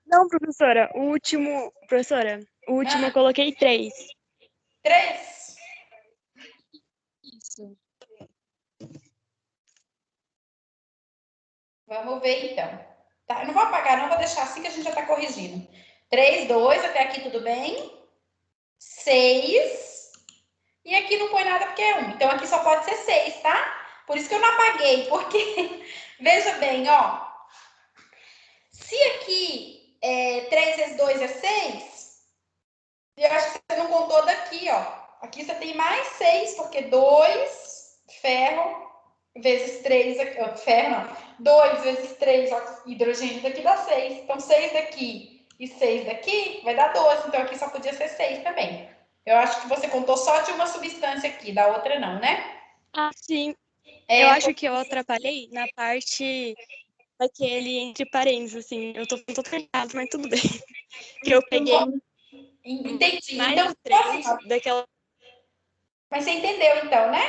Não, professora, o último eu coloquei 3. 3. Isso. Vamos ver então. Tá, eu não vou apagar, não, vou deixar assim que a gente já tá corrigindo. 3, 2, até aqui tudo bem. 6. E aqui não põe nada porque é 1. Então aqui só pode ser 6, tá? Por isso que eu não apaguei, porque veja bem, ó. Se aqui 3 vezes 2 é 6, eu acho que você não contou daqui, ó. Aqui você tem mais 6, porque 2 ferro vezes 3, ferro não, 2 vezes 3 hidrogênio daqui dá 6. Então, 6 daqui e 6 daqui vai dar 12. Então, aqui só podia ser 6 também. Eu acho que você contou só de uma substância aqui, da outra não, né? Ah, sim. Eu acho que eu atrapalhei na parte daquele entre parênteses, assim. Eu tô errado, mas tudo bem. Que eu peguei Entendi. mais Então, 3 daquela... mas você entendeu, então, né?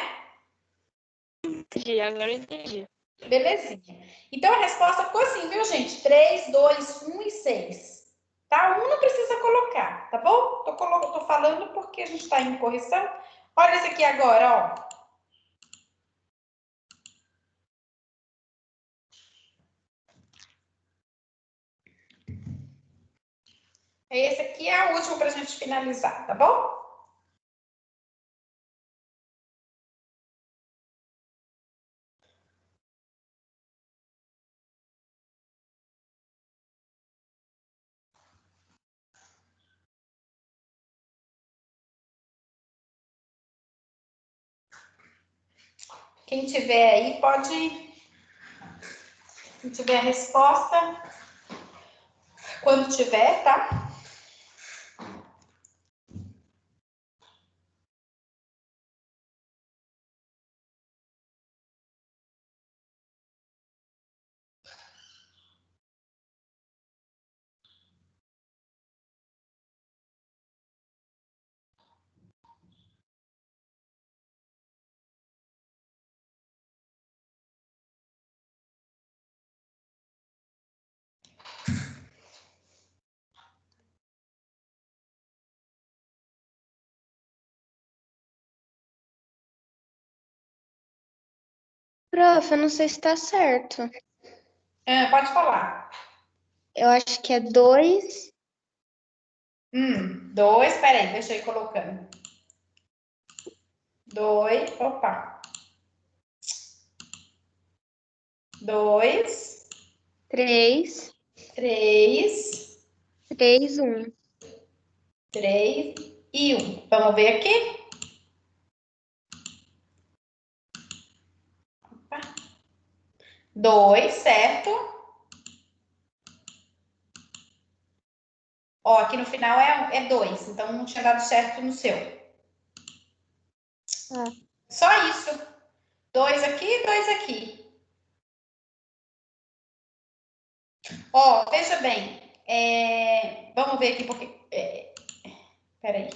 Entendi, agora eu entendi. Belezinha. Então, a resposta ficou assim, viu, gente? 3, 2, 1 e 6. Tá? 1 não precisa colocar, tá bom? Tô falando porque a gente tá em correção. Olha esse aqui agora, ó. Esse aqui é o último pra gente finalizar, tá bom? Quem tiver aí pode... Quem tiver a resposta, quando tiver, tá? Prof, eu não sei se tá certo. Pode falar. Eu acho que é 2. 2, peraí, deixa eu ir colocando. 2, opa. 2, 3, 3, 3, 1. 3 e 1. Vamos ver aqui? 2, certo? Ó, aqui no final é 2, então não tinha dado certo no seu. Só isso. 2 aqui, 2 aqui. Ó, veja bem. Vamos ver aqui porque... peraí.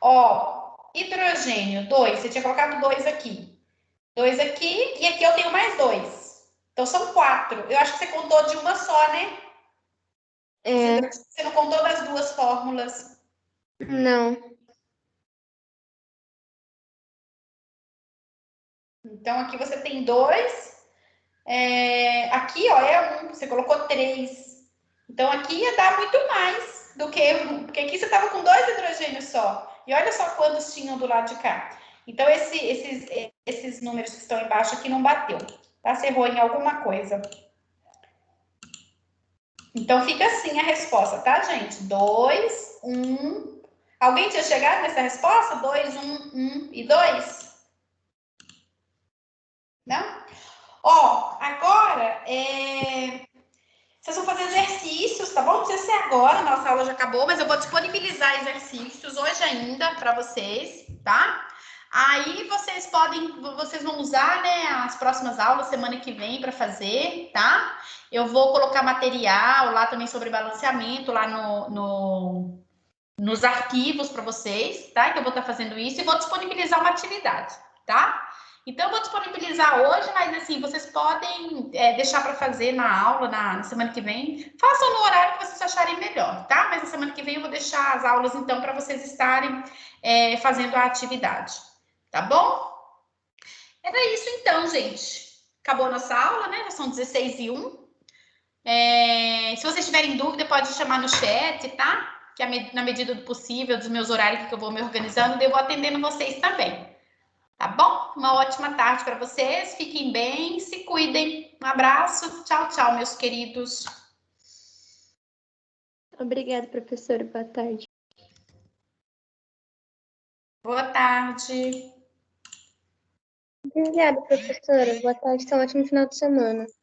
Ó, hidrogênio, 2. Você tinha colocado 2 aqui. 2 aqui e aqui eu tenho mais 2. Então são 4. Eu acho que você contou de uma só, né? Você não contou das duas fórmulas. Não. Então aqui você tem 2. Aqui, ó, é 1. Você colocou 3. Então aqui ia dar muito mais do que... Porque aqui você estava com 2 hidrogênios só. E olha só quantos tinham do lado de cá. Então esses números que estão embaixo aqui não bateu. Tá? Você errou em alguma coisa. Então fica assim a resposta, tá, gente? 2, 1. Alguém tinha chegado nessa resposta? 2, 1, 1 e 2? Não? Ó, agora vocês vão fazer exercícios, tá bom? Não precisa ser agora, nossa aula já acabou, mas eu vou disponibilizar exercícios hoje ainda para vocês, tá? Aí vocês vão usar, né, as próximas aulas, semana que vem, para fazer, tá? Eu vou colocar material lá também sobre balanceamento, lá nos arquivos para vocês, tá? Que eu vou estar fazendo isso e vou disponibilizar uma atividade, tá? Então, eu vou disponibilizar hoje, mas assim, vocês podem deixar para fazer na aula, na semana que vem. Façam no horário que vocês acharem melhor, tá? Mas na semana que vem eu vou deixar as aulas, então, para vocês estarem fazendo a atividade, tá bom? Era isso, então, gente. Acabou a nossa aula, né? Já são 16h01. Se vocês tiverem dúvida, pode chamar no chat, tá? Que na medida do possível, dos meus horários que eu vou me organizando, eu vou atendendo vocês também. Tá bom? Uma ótima tarde para vocês. Fiquem bem, se cuidem. Um abraço. Tchau, tchau, meus queridos. Obrigada, professora. Boa tarde. Boa tarde. Obrigada, professora. Boa tarde, tenha um ótimo final de semana.